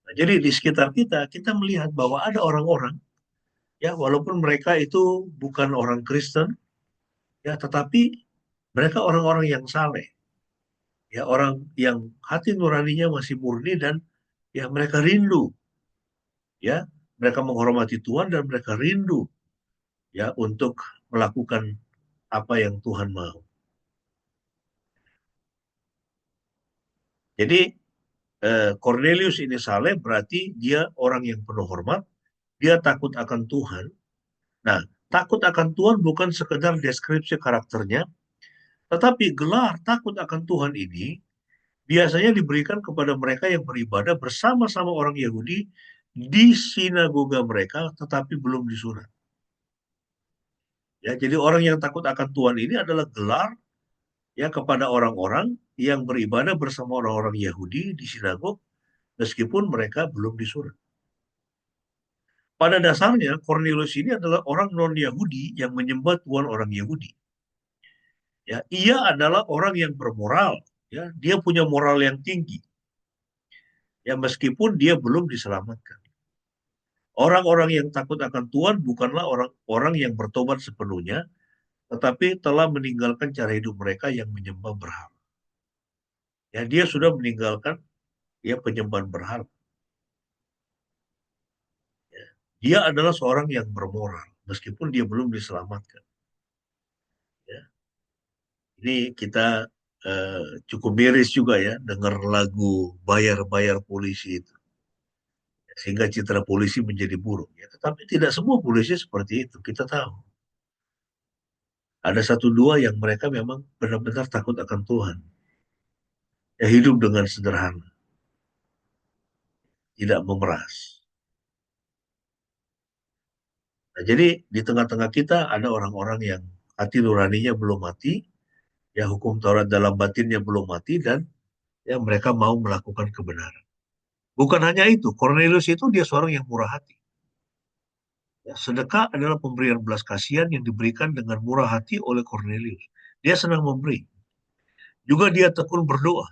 Nah, jadi di sekitar kita, kita melihat bahwa ada orang-orang, ya walaupun mereka itu bukan orang Kristen, ya tetapi mereka orang-orang yang saleh, ya orang yang hati nuraninya masih murni dan ya mereka rindu, ya mereka menghormati Tuhan dan mereka rindu, ya untuk melakukan apa yang Tuhan mau. Jadi Cornelius ini saleh berarti dia orang yang penuh hormat, dia takut akan Tuhan. Nah, takut akan Tuhan bukan sekedar deskripsi karakternya, tetapi gelar takut akan Tuhan ini biasanya diberikan kepada mereka yang beribadah bersama-sama orang Yahudi di sinagoga mereka, tetapi belum disunat. Ya, jadi orang yang takut akan Tuhan ini adalah gelar ya kepada orang-orang yang beribadah bersama orang-orang Yahudi di sinagog, meskipun mereka belum disunat. Pada dasarnya, Cornelius ini adalah orang non-Yahudi yang menyembah Tuhan orang Yahudi. Ya, ia adalah orang yang bermoral, ya, dia punya moral yang tinggi. Ya, meskipun dia belum diselamatkan. Orang-orang yang takut akan Tuhan bukanlah orang-orang yang bertobat sepenuhnya, tetapi telah meninggalkan cara hidup mereka yang menyembah berhala. Ya, dia sudah meninggalkan ya penyembahan berhala. Ya. Dia adalah seorang yang bermoral, meskipun dia belum diselamatkan. Ya. Ini kita cukup miris juga ya dengar lagu bayar-bayar polisi itu. Sehingga citra polisi menjadi buruk. Ya, tetapi tidak semua polisi seperti itu, kita tahu. Ada satu dua yang mereka memang benar-benar takut akan Tuhan. Ya, hidup dengan sederhana. Tidak memeras. Nah, jadi di tengah-tengah kita ada orang-orang yang hati nuraninya belum mati, ya hukum Taurat dalam batinnya belum mati, dan ya mereka mau melakukan kebenaran. Bukan hanya itu, Cornelius itu dia seorang yang murah hati. Ya, sedekah adalah pemberian belas kasihan yang diberikan dengan murah hati oleh Cornelius. Dia senang memberi. Juga dia tekun berdoa.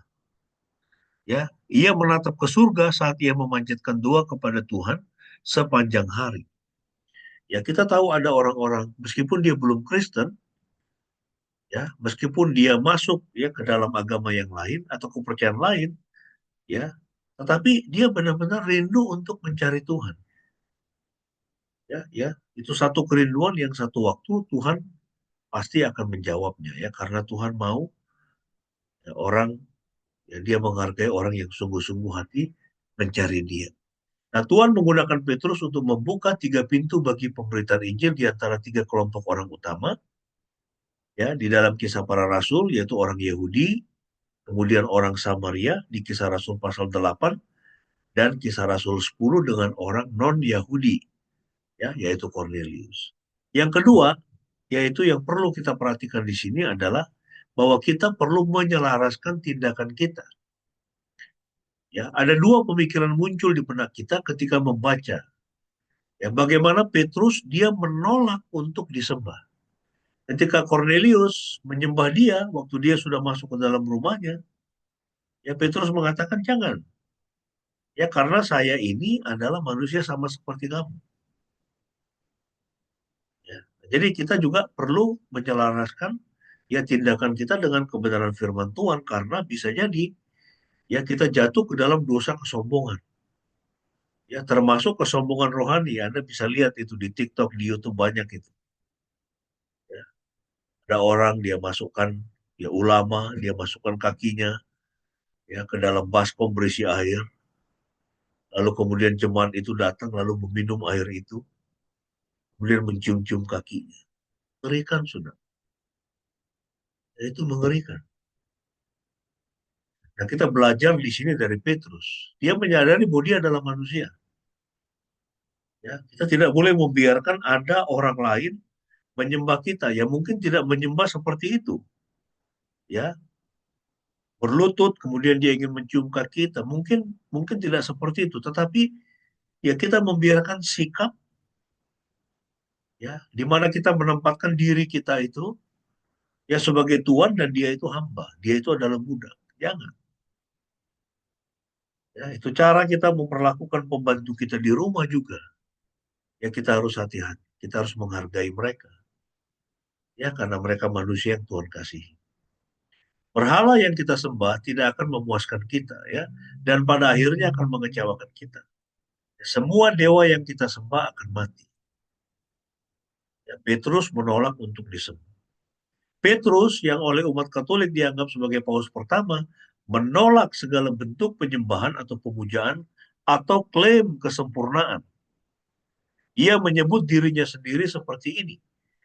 Ya, ia menatap ke surga saat ia memanjatkan doa kepada Tuhan sepanjang hari. Ya, kita tahu ada orang-orang meskipun dia belum Kristen, ya, meskipun dia masuk ya ke dalam agama yang lain atau kepercayaan lain, ya, tetapi dia benar-benar rindu untuk mencari Tuhan. Ya, ya, itu satu kerinduan yang satu waktu Tuhan pasti akan menjawabnya ya, karena Tuhan mau ya, orang ya, dia menghargai orang yang sungguh-sungguh hati mencari Dia. Nah, Tuhan menggunakan Petrus untuk membuka 3 pintu bagi pemberitaan Injil di antara 3 kelompok orang utama ya di dalam Kisah Para Rasul, yaitu orang Yahudi, kemudian orang Samaria di Kisah Rasul pasal 8, dan Kisah Rasul 10 dengan orang non-Yahudi ya, yaitu Cornelius. Yang kedua, yaitu yang perlu kita perhatikan di sini adalah bahwa kita perlu menyelaraskan tindakan kita. Ya, ada 2 pemikiran muncul di benak kita ketika membaca. Ya, bagaimana Petrus dia menolak untuk disembah. Ketika Cornelius menyembah dia waktu dia sudah masuk ke dalam rumahnya, ya Petrus mengatakan jangan. Ya, karena saya ini adalah manusia sama seperti kamu. Ya, jadi kita juga perlu menyelaraskan ya tindakan kita dengan kebenaran firman Tuhan, karena bisa jadi ya kita jatuh ke dalam dosa kesombongan. Ya, termasuk kesombongan rohani. Anda bisa lihat itu di TikTok, di YouTube banyak itu. Ya, ada orang dia masukkan ya ulama, dia masukkan kakinya ya ke dalam baskom berisi air. Lalu kemudian jemaat itu datang lalu meminum air itu, kemudian mencium-cium kakinya. Mengerikan sudah. Ya, itu mengerikan. Nah, kita belajar di sini dari Petrus. Dia menyadari bahwa dia adalah manusia. Ya, kita tidak boleh membiarkan ada orang lain menyembah kita. Ya mungkin tidak menyembah seperti itu. Ya, berlutut, kemudian dia ingin mencium kaki kita. Mungkin tidak seperti itu. Tetapi ya kita membiarkan sikap ya di mana kita menempatkan diri kita itu ya sebagai tuan dan dia itu hamba. Dia itu adalah budak. Jangan. Ya, itu cara kita memperlakukan pembantu kita di rumah juga. Ya kita harus hati-hati. Kita harus menghargai mereka. Ya karena mereka manusia yang Tuhan kasih. Berhala yang kita sembah tidak akan memuaskan kita ya, dan pada akhirnya akan mengecewakan kita. Semua dewa yang kita sembah akan mati. Ya, Petrus menolak untuk disembah. Petrus yang oleh umat Katolik dianggap sebagai paus pertama menolak segala bentuk penyembahan atau pemujaan atau klaim kesempurnaan. Ia menyebut dirinya sendiri seperti ini.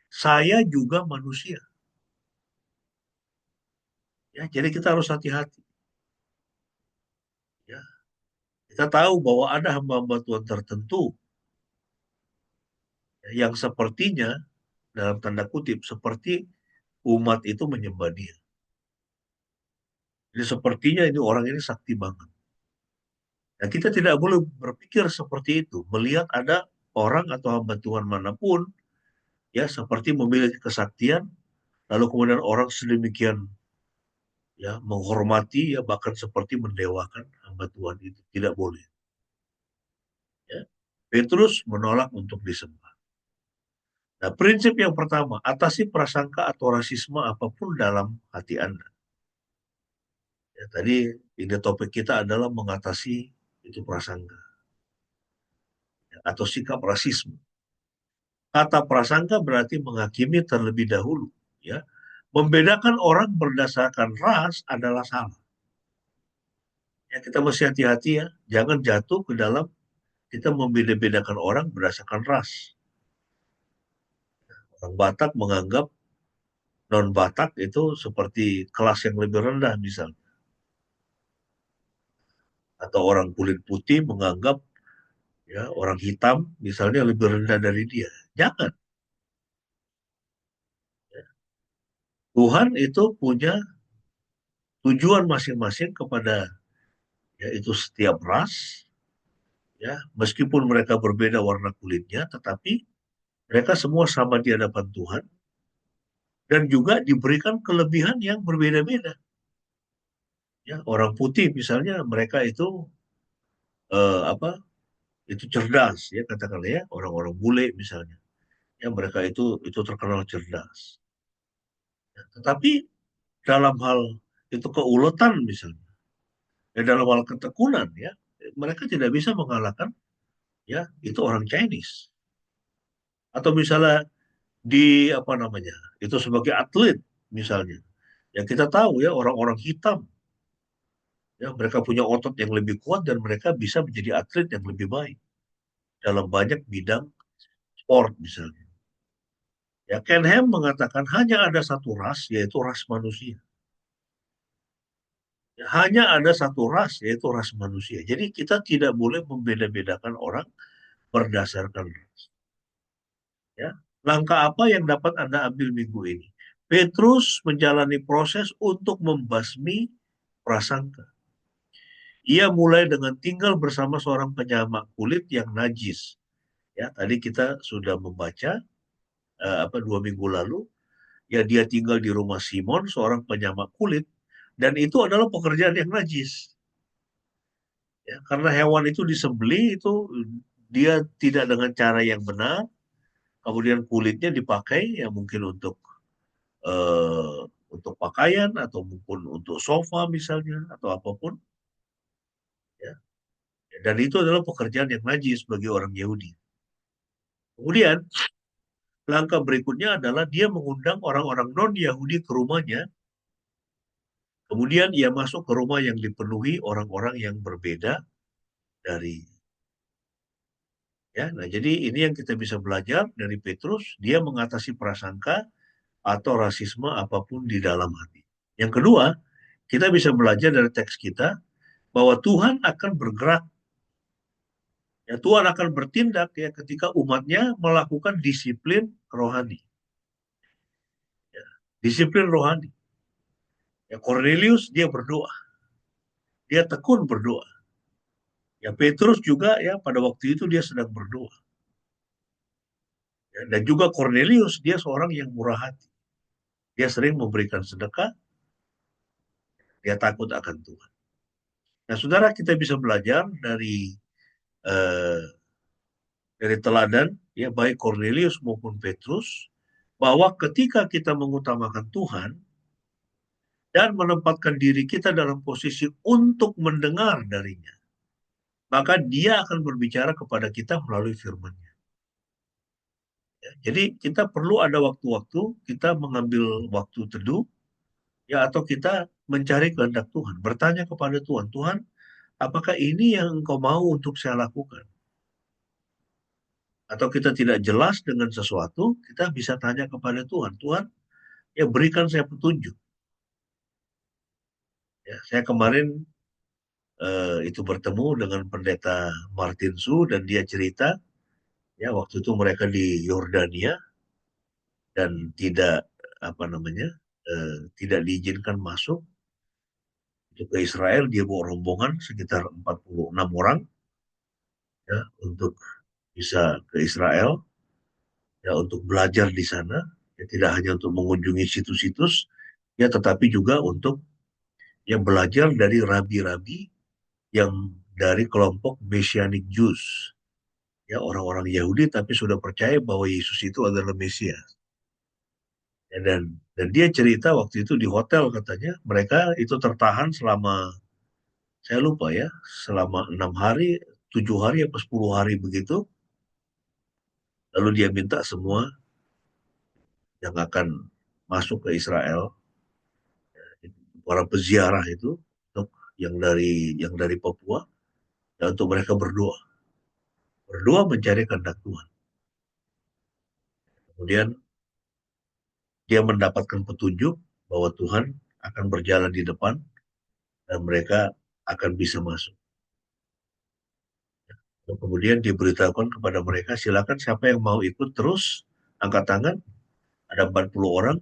Saya juga manusia. Ya, jadi kita harus hati-hati. Ya, kita tahu bahwa ada hamba-hamba Tuhan tertentu yang sepertinya dalam tanda kutip seperti umat itu menyembah dia. Jadi sepertinya ini orang ini sakti banget. Nah, kita tidak boleh berpikir seperti itu. Melihat ada orang atau hamba Tuhan manapun ya seperti memiliki kesaktian, lalu kemudian orang sedemikian ya menghormati ya bahkan seperti mendewakan hamba Tuhan itu. Tidak boleh. Ya. Petrus menolak untuk disembah. Nah, prinsip yang pertama, atasi prasangka atau rasisme apapun dalam hati Anda. Ya, tadi ide topik kita adalah mengatasi itu prasangka ya, atau sikap rasisme. Kata prasangka berarti menghakimi terlebih dahulu. Ya, membedakan orang berdasarkan ras adalah salah. Ya, kita mesti hati-hati ya, jangan jatuh ke dalam kita membeda-bedakan orang berdasarkan ras. Orang Batak menganggap non-Batak itu seperti kelas yang lebih rendah misalnya. Atau orang kulit putih menganggap ya orang hitam misalnya lebih rendah dari dia. Jangan. Tuhan itu punya tujuan masing-masing kepada yaitu setiap ras, ya meskipun mereka berbeda warna kulitnya, tetapi mereka semua sama di hadapan Tuhan dan juga diberikan kelebihan yang berbeda-beda. Ya, orang putih misalnya mereka itu apa? Itu cerdas ya katakanlah ya orang-orang bule misalnya. Ya, mereka itu terkenal cerdas. Ya, tetapi dalam hal itu keuletan misalnya, ya dalam hal ketekunan ya, mereka tidak bisa mengalahkan ya itu orang Chinese. Atau misalnya di apa namanya, itu sebagai atlet misalnya. Ya kita tahu ya orang-orang hitam ya mereka punya otot yang lebih kuat dan mereka bisa menjadi atlet yang lebih baik dalam banyak bidang sport misalnya. Ya Ken Ham mengatakan hanya ada satu ras yaitu ras manusia. Ya, hanya ada satu ras yaitu ras manusia. Jadi kita tidak boleh membeda-bedakan orang berdasarkan ras. Ya. Langkah apa yang dapat Anda ambil minggu ini? Petrus menjalani proses untuk membasmi prasangka. Ia mulai dengan tinggal bersama seorang penyamak kulit yang najis. Ya, tadi kita sudah membaca 2 minggu lalu. Ya, dia tinggal di rumah Simon, seorang penyamak kulit, dan itu adalah pekerjaan yang najis. Ya, karena hewan itu disembelih itu dia tidak dengan cara yang benar, kemudian kulitnya dipakai ya mungkin eh, untuk pakaian atau mungkin untuk sofa misalnya atau apapun. Ya. Dan itu adalah pekerjaan yang najis bagi orang Yahudi. Kemudian langkah berikutnya adalah dia mengundang orang-orang non-Yahudi ke rumahnya. Kemudian ia masuk ke rumah yang dipenuhi orang-orang yang berbeda dari ya. Nah, jadi ini yang kita bisa belajar dari Petrus, dia mengatasi prasangka atau rasisme apapun di dalam hati. Yang kedua, kita bisa belajar dari teks kita bahwa Tuhan akan bergerak. Ya, Tuhan akan bertindak ya ketika umatnya melakukan disiplin rohani. Ya, disiplin rohani. Ya, Cornelius dia berdoa. Dia tekun berdoa. Ya, Petrus juga ya pada waktu itu dia sedang berdoa. Ya, dan juga Cornelius dia seorang yang murah hati. Dia sering memberikan sedekah, dia takut akan Tuhan. Nah, saudara kita bisa belajar eh, dari teladan ya baik Cornelius maupun Petrus bahwa ketika kita mengutamakan Tuhan dan menempatkan diri kita dalam posisi untuk mendengar darinya, maka dia akan berbicara kepada kita melalui firman-Nya. Ya, jadi kita perlu ada waktu-waktu kita mengambil waktu teduh ya atau kita mencari kehendak Tuhan, bertanya kepada Tuhan, Tuhan, apakah ini yang Engkau mau untuk saya lakukan? Atau kita tidak jelas dengan sesuatu, kita bisa tanya kepada Tuhan, Tuhan, ya berikan saya petunjuk. Ya, saya kemarin itu bertemu dengan pendeta Martin Su dan dia cerita, ya waktu itu mereka di Yordania dan tidak apa namanya, tidak diizinkan masuk itu ke Israel. Dia bawa rombongan sekitar 46 orang ya untuk bisa ke Israel ya untuk belajar di sana. Ya, tidak hanya untuk mengunjungi situs-situs, ya tetapi juga untuk ya belajar dari rabi-rabi yang dari kelompok Messianic Jews, ya orang-orang Yahudi tapi sudah percaya bahwa Yesus itu adalah Mesias. Ya, dan dia cerita waktu itu di hotel katanya mereka itu tertahan selama saya lupa ya selama 6 hari, 7 hari atau 10 hari begitu. Lalu dia minta semua yang akan masuk ke Israel, para peziarah itu, untuk yang dari Papua, dan untuk mereka berdoa, berdoa mencari kehendak Tuhan. Kemudian dia mendapatkan petunjuk bahwa Tuhan akan berjalan di depan dan mereka akan bisa masuk. Dan kemudian diberitahukan kepada mereka, silakan siapa yang mau ikut terus angkat tangan, ada 40 orang.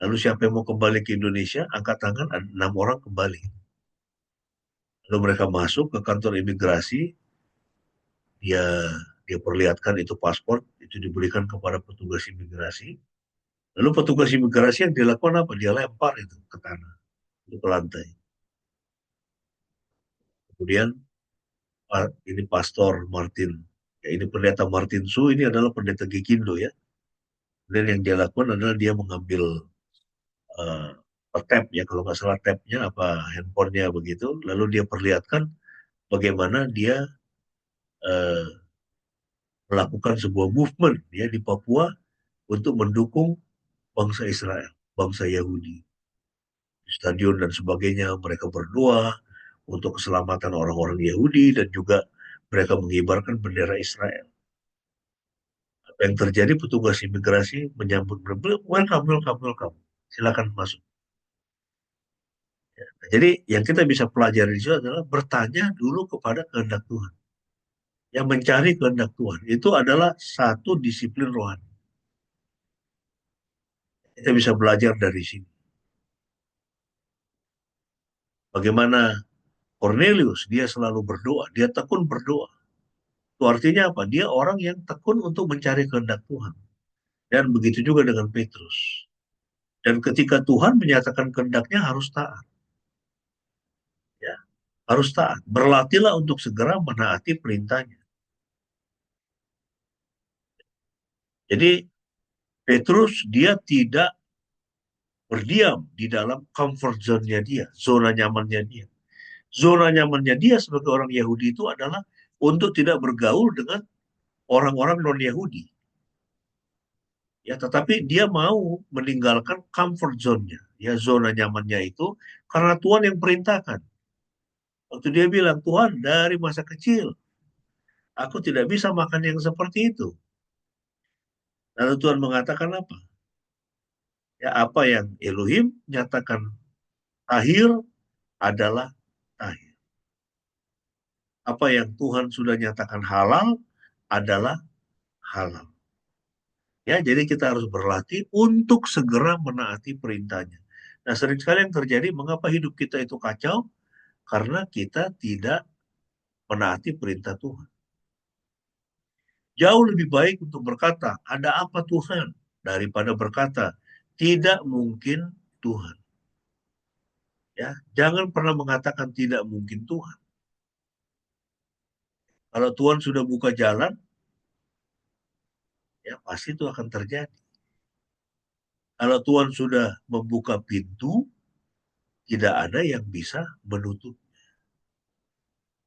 Lalu siapa yang mau kembali ke Indonesia, angkat tangan, ada 6 orang kembali. Lalu mereka masuk ke kantor imigrasi, dia dia perlihatkan itu paspor, itu diberikan kepada petugas imigrasi. Lalu petugas imigrasi yang dilakukan apa? Dia lempar itu ke tanah, itu ke lantai. Kemudian ini Pastor Martin, ya ini pendeta Martin Su, ini adalah pendeta Gikindo ya. Dan yang dia lakukan adalah dia mengambil tab ya, kalau nggak salah tabnya apa handphonenya begitu, lalu dia perlihatkan bagaimana dia melakukan sebuah movement ya di Papua untuk mendukung bangsa Israel, bangsa Yahudi. Di stadion dan sebagainya mereka berdoa untuk keselamatan orang-orang Yahudi dan juga mereka mengibarkan bendera Israel. Apa yang terjadi, petugas imigrasi menyambut mereka, welcome, welcome, welcome, silakan masuk. Nah, jadi yang kita bisa pelajari di situ adalah bertanya dulu kepada kehendak Tuhan. Yang mencari kehendak Tuhan itu adalah satu disiplin rohani. Kita bisa belajar dari sini. Bagaimana Cornelius, dia selalu berdoa, dia tekun berdoa. Itu artinya apa? Dia orang yang tekun untuk mencari kehendak Tuhan. Dan begitu juga dengan Petrus. Dan ketika Tuhan menyatakan kehendaknya harus taat. Ya, harus taat. Berlatihlah untuk segera menaati perintahnya. Jadi Petrus dia tidak berdiam di dalam comfort zone-nya dia, zona nyamannya dia. Zona nyamannya dia sebagai orang Yahudi itu adalah untuk tidak bergaul dengan orang-orang non-Yahudi. Ya, tetapi dia mau meninggalkan comfort zone-nya, ya zona nyamannya itu karena Tuhan yang perintahkan. Waktu dia bilang, Tuhan dari masa kecil aku tidak bisa makan yang seperti itu. Lalu Tuhan mengatakan apa? Ya apa yang Elohim nyatakan tahir adalah tahir. Apa yang Tuhan sudah nyatakan halal adalah halal. Ya, jadi kita harus berlatih untuk segera menaati perintahnya. Nah, sering sekali yang terjadi, mengapa hidup kita itu kacau? Karena kita tidak menaati perintah Tuhan. Jauh lebih baik untuk berkata, ada apa Tuhan? Daripada berkata, tidak mungkin Tuhan. Ya, jangan pernah mengatakan tidak mungkin Tuhan. Kalau Tuhan sudah buka jalan, ya pasti itu akan terjadi. Kalau Tuhan sudah membuka pintu, tidak ada yang bisa menutup.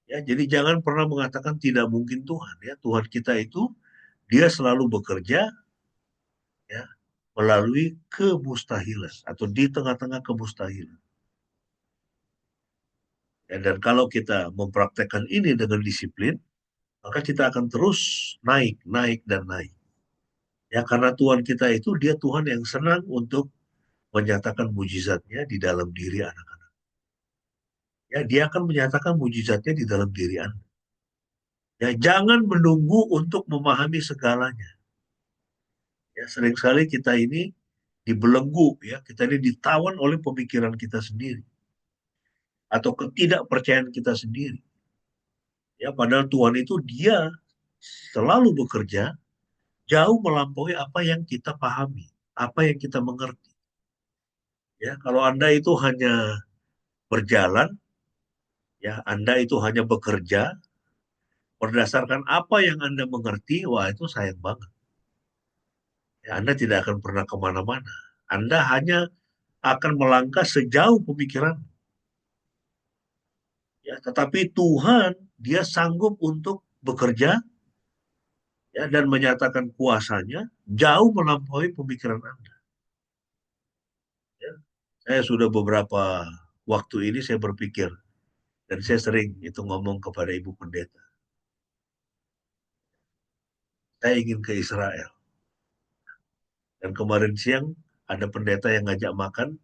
Ya, jadi jangan pernah mengatakan tidak mungkin Tuhan. Ya, Tuhan kita itu dia selalu bekerja ya melalui kemustahilan atau di tengah-tengah kemustahilan. Ya, dan kalau kita mempraktekkan ini dengan disiplin, maka kita akan terus naik, naik, dan naik. Ya, karena Tuhan kita itu dia Tuhan yang senang untuk menyatakan mujizatnya di dalam diri anak-anak. Ya, dia akan menyatakan mujizatnya di dalam diri Anda. Ya, jangan menunggu untuk memahami segalanya. Ya, sering sekali kita ini dibelenggu, ya, kita ini ditawan oleh pemikiran kita sendiri atau ketidakpercayaan kita sendiri. Ya, padahal Tuhan itu dia selalu bekerja jauh melampaui apa yang kita pahami, apa yang kita mengerti. Ya, kalau Anda itu hanya berjalan, ya, Anda itu hanya bekerja berdasarkan apa yang Anda mengerti, wah itu sayang banget. Ya, Anda tidak akan pernah kemana-mana. Anda hanya akan melangkah sejauh pemikiran. Ya, tetapi Tuhan dia sanggup untuk bekerja ya dan menyatakan kuasanya jauh melampaui pemikiran Anda. Ya, saya sudah beberapa waktu ini saya berpikir dan saya sering itu ngomong kepada Ibu Pendeta. Saya ingin ke Israel. Dan kemarin siang ada pendeta yang ngajak makan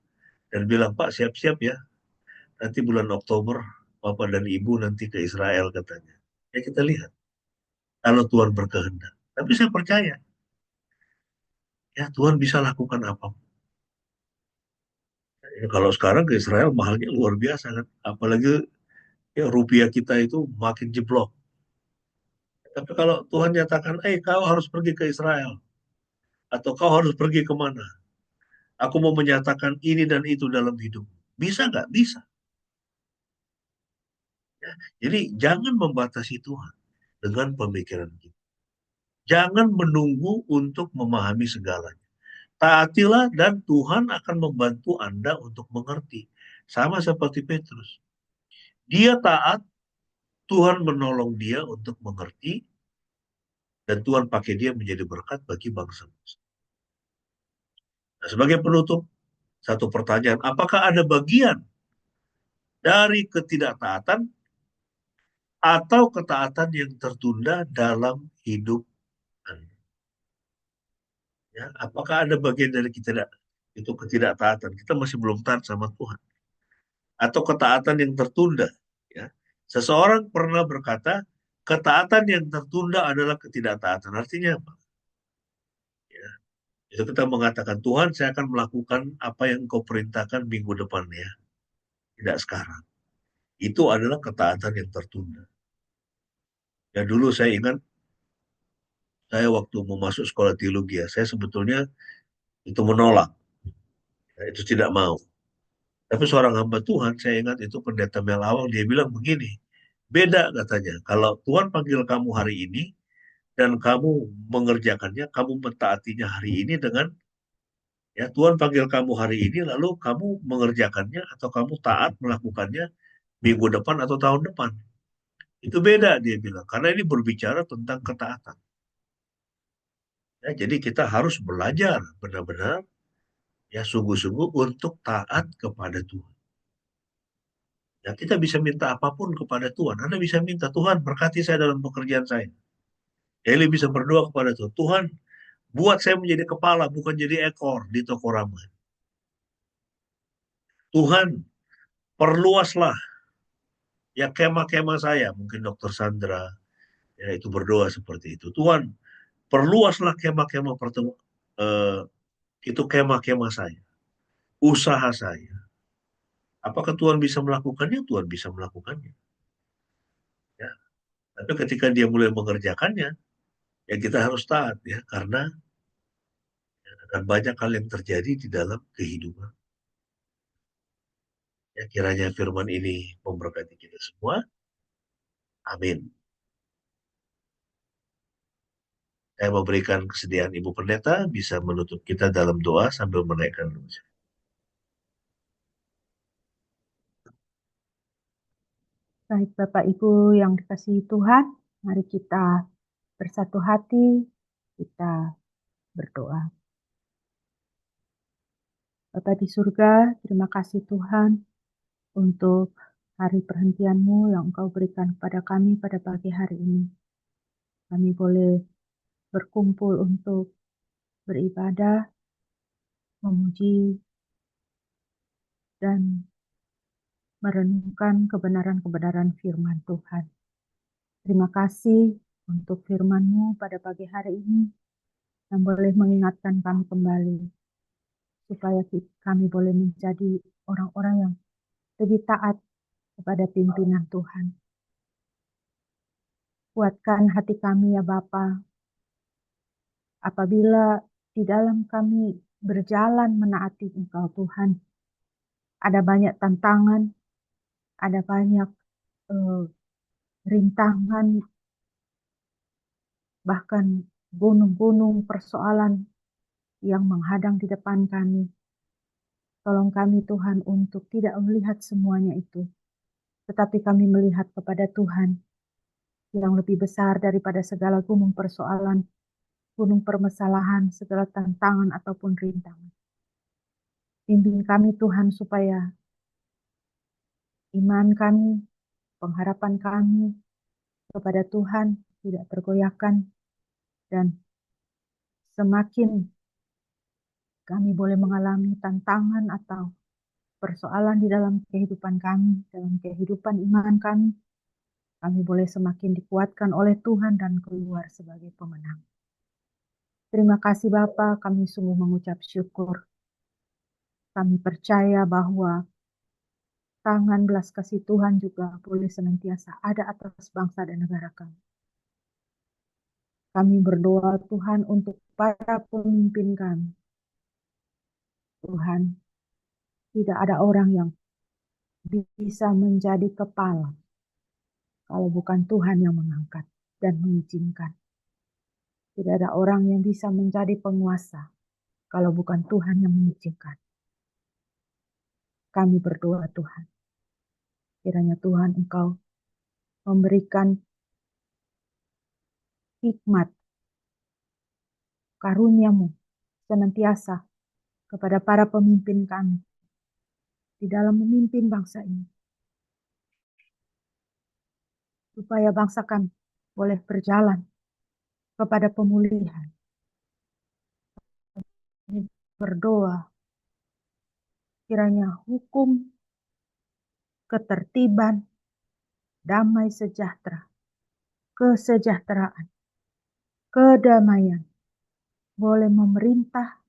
dan bilang, Pak siap-siap ya. Nanti bulan Oktober Bapak dan Ibu nanti ke Israel katanya. Ya kita lihat. Kalau Tuhan berkehendak. Tapi saya percaya. Ya Tuhan bisa lakukan apapun. Ya, kalau sekarang ke Israel mahalnya luar biasa kan. Apalagi ya rupiah kita itu makin jeblok. Tapi kalau Tuhan nyatakan, kau harus pergi ke Israel. Atau kau harus pergi kemana? Aku mau menyatakan ini dan itu dalam hidup. Bisa nggak? Bisa. Ya. Jadi jangan membatasi Tuhan dengan pemikiran kita. Jangan menunggu untuk memahami segalanya. taatilah dan Tuhan akan membantu Anda untuk mengerti. Sama seperti Petrus. Dia taat, Tuhan menolong dia untuk mengerti, dan Tuhan pakai dia menjadi berkat bagi bangsa-bangsa. Nah, sebagai penutup, satu pertanyaan, apakah ada bagian dari ketidaktaatan atau ketaatan yang tertunda dalam hidup Anda? Ya, apakah ada bagian dari itu ketidaktaatan? Kita masih belum taat sama Tuhan. Atau ketaatan yang tertunda. Ya. Seseorang pernah berkata, ketaatan yang tertunda adalah ketidaktaatan. Artinya apa? Ya. Itu kita mengatakan, Tuhan saya akan melakukan apa yang kau perintahkan minggu depan ya. Tidak sekarang. Itu adalah ketaatan yang tertunda. Ya dulu saya ingat, saya waktu mau masuk sekolah teologi ya, saya sebetulnya itu menolak. Ya, itu tidak mau. Tapi seorang hamba Tuhan, saya ingat itu pendeta Mel Awang, dia bilang begini, beda katanya, kalau Tuhan panggil kamu hari ini, dan kamu mengerjakannya, kamu mentaatinya hari ini dengan, ya Tuhan panggil kamu hari ini, lalu kamu mengerjakannya, atau kamu taat melakukannya minggu depan atau tahun depan. Itu beda, dia bilang, karena ini berbicara tentang ketaatan. Ya, jadi kita harus belajar benar-benar, ya sungguh-sungguh untuk taat kepada Tuhan. Ya, kita bisa minta apapun kepada Tuhan. Anda bisa minta, Tuhan berkati saya dalam pekerjaan saya. Eli bisa berdoa kepada Tuhan, Tuhan buat saya menjadi kepala, bukan jadi ekor di toko ramuan. Tuhan perluaslah ya kemah-kemah saya. Mungkin Dokter Sandra ya itu berdoa seperti itu. Tuhan perluaslah kemah-kemah itu kemah-kemah saya. Usaha saya. Apakah Tuhan bisa melakukannya? Tuhan bisa melakukannya. Ya. Tapi ketika dia mulai mengerjakannya, ya kita harus taat ya, karena akan banyak hal yang terjadi di dalam kehidupan. Ya, kiranya firman ini memberkati kita semua. Amin. Saya memberikan kesediaan Ibu Pendeta bisa menutup kita dalam doa sambil menaikkan doa. Baik Bapak Ibu yang dikasihi Tuhan, mari kita bersatu hati, kita berdoa. Bapa di surga, terima kasih Tuhan untuk hari perhentian-Mu yang Engkau berikan kepada kami pada pagi hari ini. Kami boleh berkumpul untuk beribadah, memuji, dan merenungkan kebenaran-kebenaran firman Tuhan. Terima kasih untuk firman-Mu pada pagi hari ini yang boleh mengingatkan kami kembali supaya kami boleh menjadi orang-orang yang lebih taat kepada pimpinan Tuhan. Kuatkan hati kami ya Bapa, apabila di dalam kami berjalan menaati Engkau Tuhan, ada banyak tantangan, ada banyak rintangan, bahkan gunung-gunung persoalan yang menghadang di depan kami. Tolong kami Tuhan untuk tidak melihat semuanya itu, tetapi kami melihat kepada Tuhan yang lebih besar daripada segala gunung persoalan, gunung permasalahan, segala tantangan ataupun rintangan. Bimbing kami Tuhan supaya iman kami, pengharapan kami kepada Tuhan tidak tergoyahkan, dan semakin kami boleh mengalami tantangan atau persoalan di dalam kehidupan kami, dalam kehidupan iman kami boleh semakin dikuatkan oleh Tuhan dan keluar sebagai pemenang. Terima kasih Bapa, kami sungguh mengucap syukur. Kami percaya bahwa tangan belas kasih Tuhan juga boleh senantiasa ada atas bangsa dan negara kami. Kami berdoa Tuhan untuk para pemimpin kami. Tuhan, tidak ada orang yang bisa menjadi kepala kalau bukan Tuhan yang mengangkat dan mengizinkan. Tidak ada orang yang bisa menjadi penguasa kalau bukan Tuhan yang mengizinkan. Kami berdoa Tuhan, kiranya Tuhan Engkau memberikan hikmat, karunia-Mu senantiasa kepada para pemimpin kami di dalam memimpin bangsa ini, supaya bangsa kami boleh berjalan kepada pemulihan. Kami berdoa kiranya hukum, ketertiban, damai sejahtera, kesejahteraan, kedamaian boleh memerintah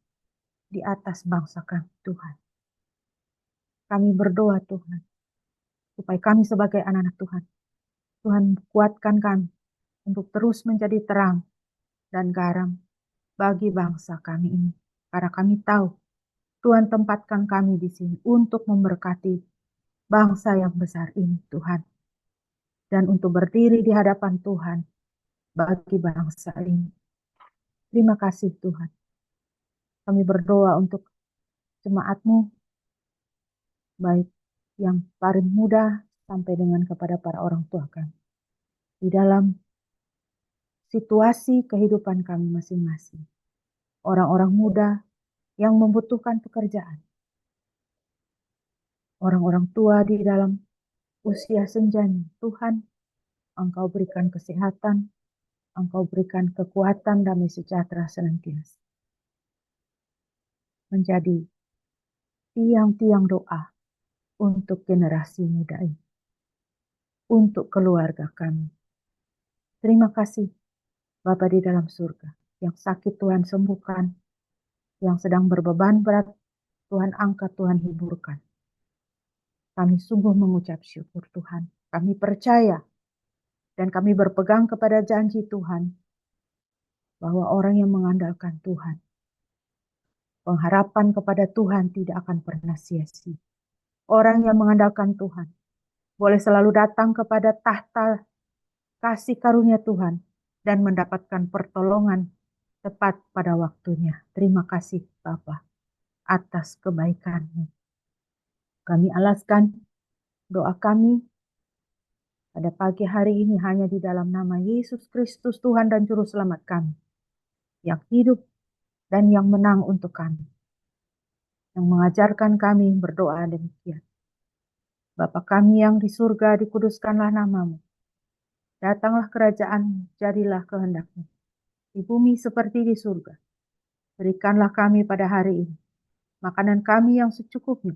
di atas bangsa kami, Tuhan. Kami berdoa Tuhan, supaya kami sebagai anak-anak Tuhan, Tuhan kuatkan kami untuk terus menjadi terang dan garam bagi bangsa kami ini. Karena kami tahu Tuhan tempatkan kami di sini untuk memberkati bangsa yang besar ini, Tuhan. Dan untuk berdiri di hadapan Tuhan bagi bangsa ini. Terima kasih Tuhan. Kami berdoa untuk jemaat-Mu, baik yang paling muda sampai dengan kepada para orang tua kami. Di dalam situasi kehidupan kami masing-masing. Orang-orang muda yang membutuhkan pekerjaan. Orang-orang tua di dalam usia senjanya. Tuhan, Engkau berikan kesehatan, Engkau berikan kekuatan damai sejahtera senantiasa. Menjadi tiang-tiang doa untuk generasi muda ini. Untuk keluarga kami. Terima kasih Bapa di dalam surga. Yang sakit Tuhan sembuhkan. Yang sedang berbeban berat Tuhan angkat, Tuhan hiburkan. Kami sungguh mengucap syukur Tuhan. Kami percaya dan kami berpegang kepada janji Tuhan bahwa orang yang mengandalkan Tuhan, pengharapan kepada Tuhan tidak akan pernah sia-sia. Orang yang mengandalkan Tuhan boleh selalu datang kepada tahta kasih karunia Tuhan dan mendapatkan pertolongan tepat pada waktunya. Terima kasih Bapa atas kebaikan-Mu. Kami alaskan doa kami pada pagi hari ini hanya di dalam nama Yesus Kristus Tuhan dan Juru Selamat kami, yang hidup dan yang menang untuk kami, yang mengajarkan kami berdoa demikian. Bapa kami yang di surga, dikuduskanlah nama-Mu. Datanglah kerajaan, jadilah kehendak-Mu. Di bumi seperti di surga. Berikanlah kami pada hari ini makanan kami yang secukupnya.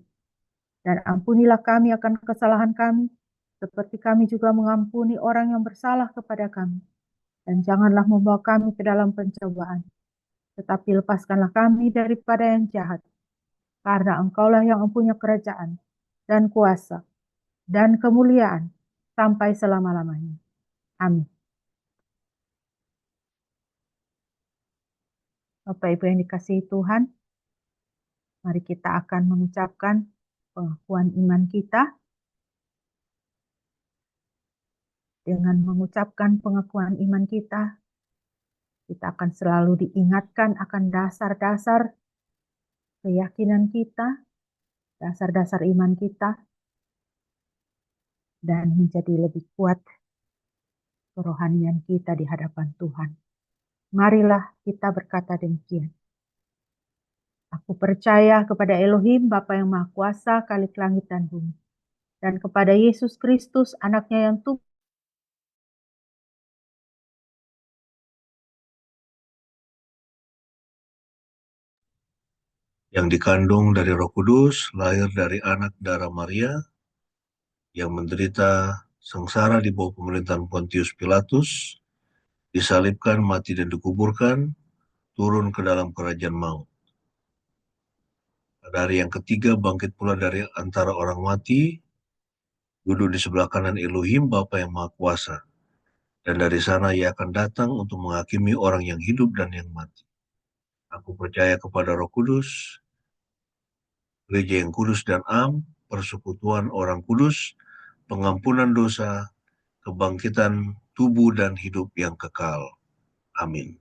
Dan ampunilah kami akan kesalahan kami, seperti kami juga mengampuni orang yang bersalah kepada kami. Dan janganlah membawa kami ke dalam pencobaan, tetapi lepaskanlah kami daripada yang jahat. Karena Engkaulah yang mempunyai kerajaan, dan kuasa, dan kemuliaan, sampai selama-lamanya. Amin. Bapak Ibu yang dikasihi Tuhan, mari kita akan mengucapkan pengakuan iman kita. Dengan mengucapkan pengakuan iman kita akan selalu diingatkan akan dasar-dasar keyakinan kita, dasar-dasar iman kita, dan menjadi lebih kuat kerohanian kita di hadapan Tuhan. Marilah kita berkata demikian. Aku percaya kepada Elohim, Bapa yang Maha Kuasa, Khalik langit dan bumi, dan kepada Yesus Kristus, anaknya yang yang dikandung dari Roh Kudus, lahir dari anak darah Maria, yang menderita sengsara di bawah pemerintahan Pontius Pilatus, disalibkan, mati dan dikuburkan, turun ke dalam kerajaan maut. Pada hari yang ketiga bangkit pula dari antara orang mati, duduk di sebelah kanan Elohim Bapa yang Maha Kuasa, dan dari sana Ia akan datang untuk menghakimi orang yang hidup dan yang mati. Aku percaya kepada Roh Kudus, gereja yang kudus dan am, persekutuan orang kudus, pengampunan dosa, kebangkitan tubuh dan hidup yang kekal. Amin.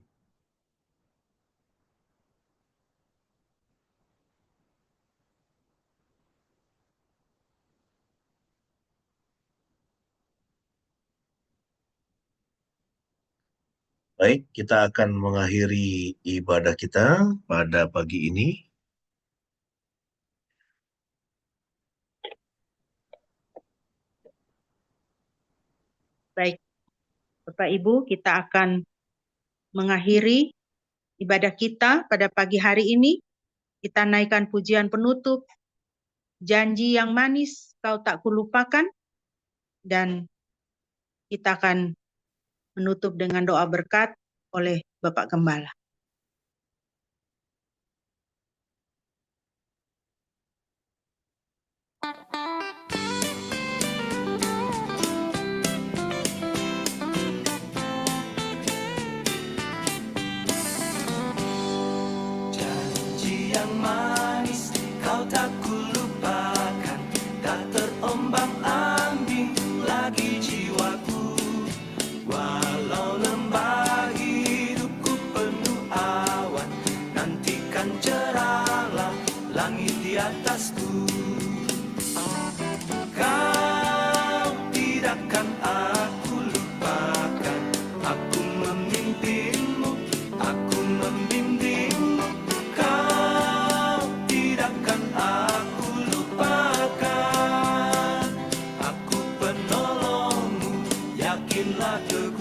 Baik, kita akan mengakhiri ibadah kita pada pagi ini. Baik, Bapak Ibu, kita akan mengakhiri ibadah kita pada pagi hari ini. Kita naikkan pujian penutup, janji yang manis kau tak kulupakan, dan kita akan menutup dengan doa berkat oleh Bapak Gembala. Janji yang manis kau tak kulupakan, tak terombang-ambing lagi jiwaku. Walau lembah hidupku penuh awan, nantikan cerahlah langit di atasku. Kau tidakkan aku lupakan, aku memimpinmu, aku membimbingmu. Kau tidakkan aku lupakan, aku penolongmu, yakinlah teguh.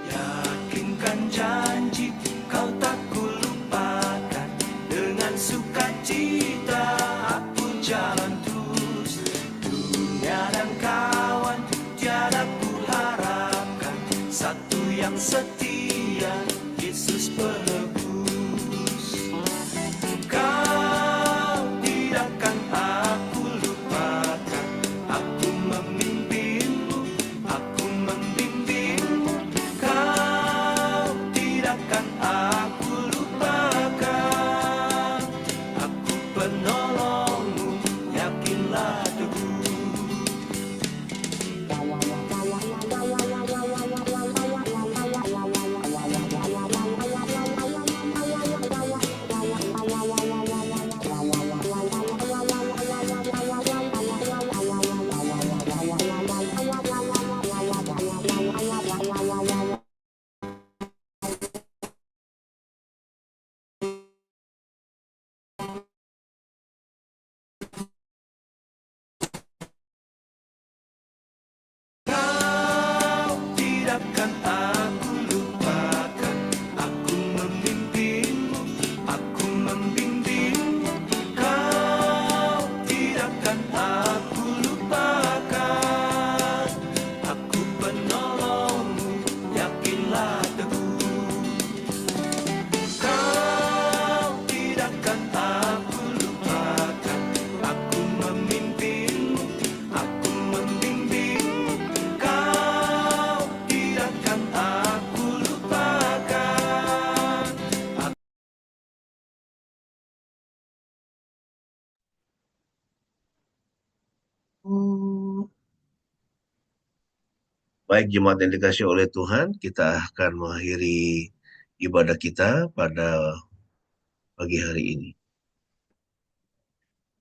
Yakinkan janji kau tak kulupakan, dengan sukacita aku jalan terus. Dunia dan kawan tiada ku harapkan, satu yang setia, Yesus penebus. Kau tidakkan aku lupakan, aku memimpinmu, aku membimbingmu. Kau tidakkan aku lupakan, aku penolongmu, yakinlah teguh. Kau tidakkan aku lupakan, aku memimpinmu, aku membimbingmu. Kau tidakkan aku lupakan, aku penolongmu, yakinlah teguh. Kau tidakkan aku lupakan, aku memimpinmu, aku membimbingmu. Kau tidakkan aku lupakan. Baik, jemaat yang dikasihi oleh Tuhan, kita akan mengakhiri ibadah kita pada pagi hari ini.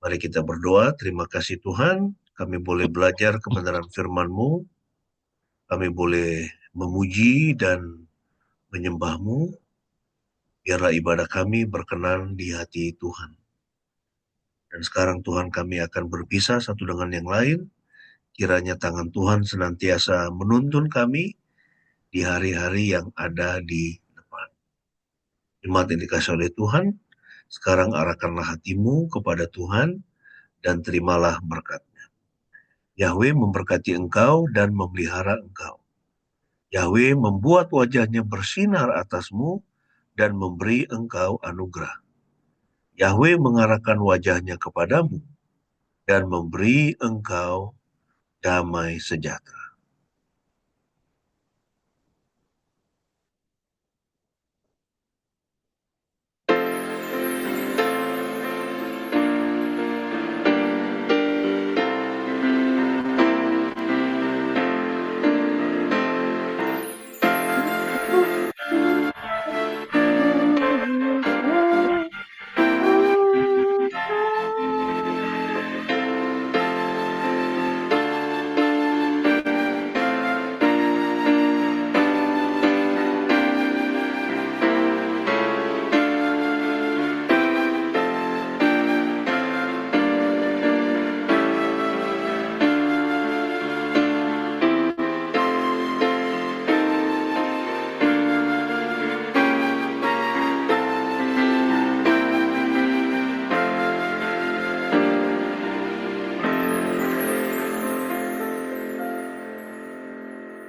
Mari kita berdoa. Terima kasih Tuhan, kami boleh belajar kebenaran firman-Mu, kami boleh memuji dan menyembah-Mu. Biarlah ibadah kami berkenan di hati Tuhan. Dan sekarang Tuhan, kami akan berpisah satu dengan yang lain. Kiranya tangan Tuhan senantiasa menuntun kami di hari-hari yang ada di depan. Jemaat yang dikasihi oleh Tuhan, sekarang arahkanlah hatimu kepada Tuhan dan terimalah berkat-Nya. Yahweh memberkati engkau dan memelihara engkau. Yahweh membuat wajah-Nya bersinar atasmu dan memberi engkau anugerah. Yahweh mengarahkan wajah-Nya kepadamu dan memberi engkau damai sejahtera.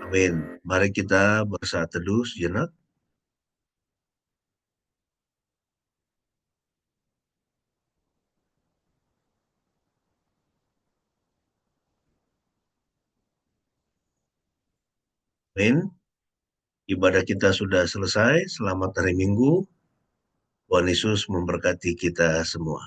Amin. Mari kita bersaat teduh sejenak. Amin. Ibadah kita sudah selesai. Selamat hari Minggu. Tuhan Yesus memberkati kita semua.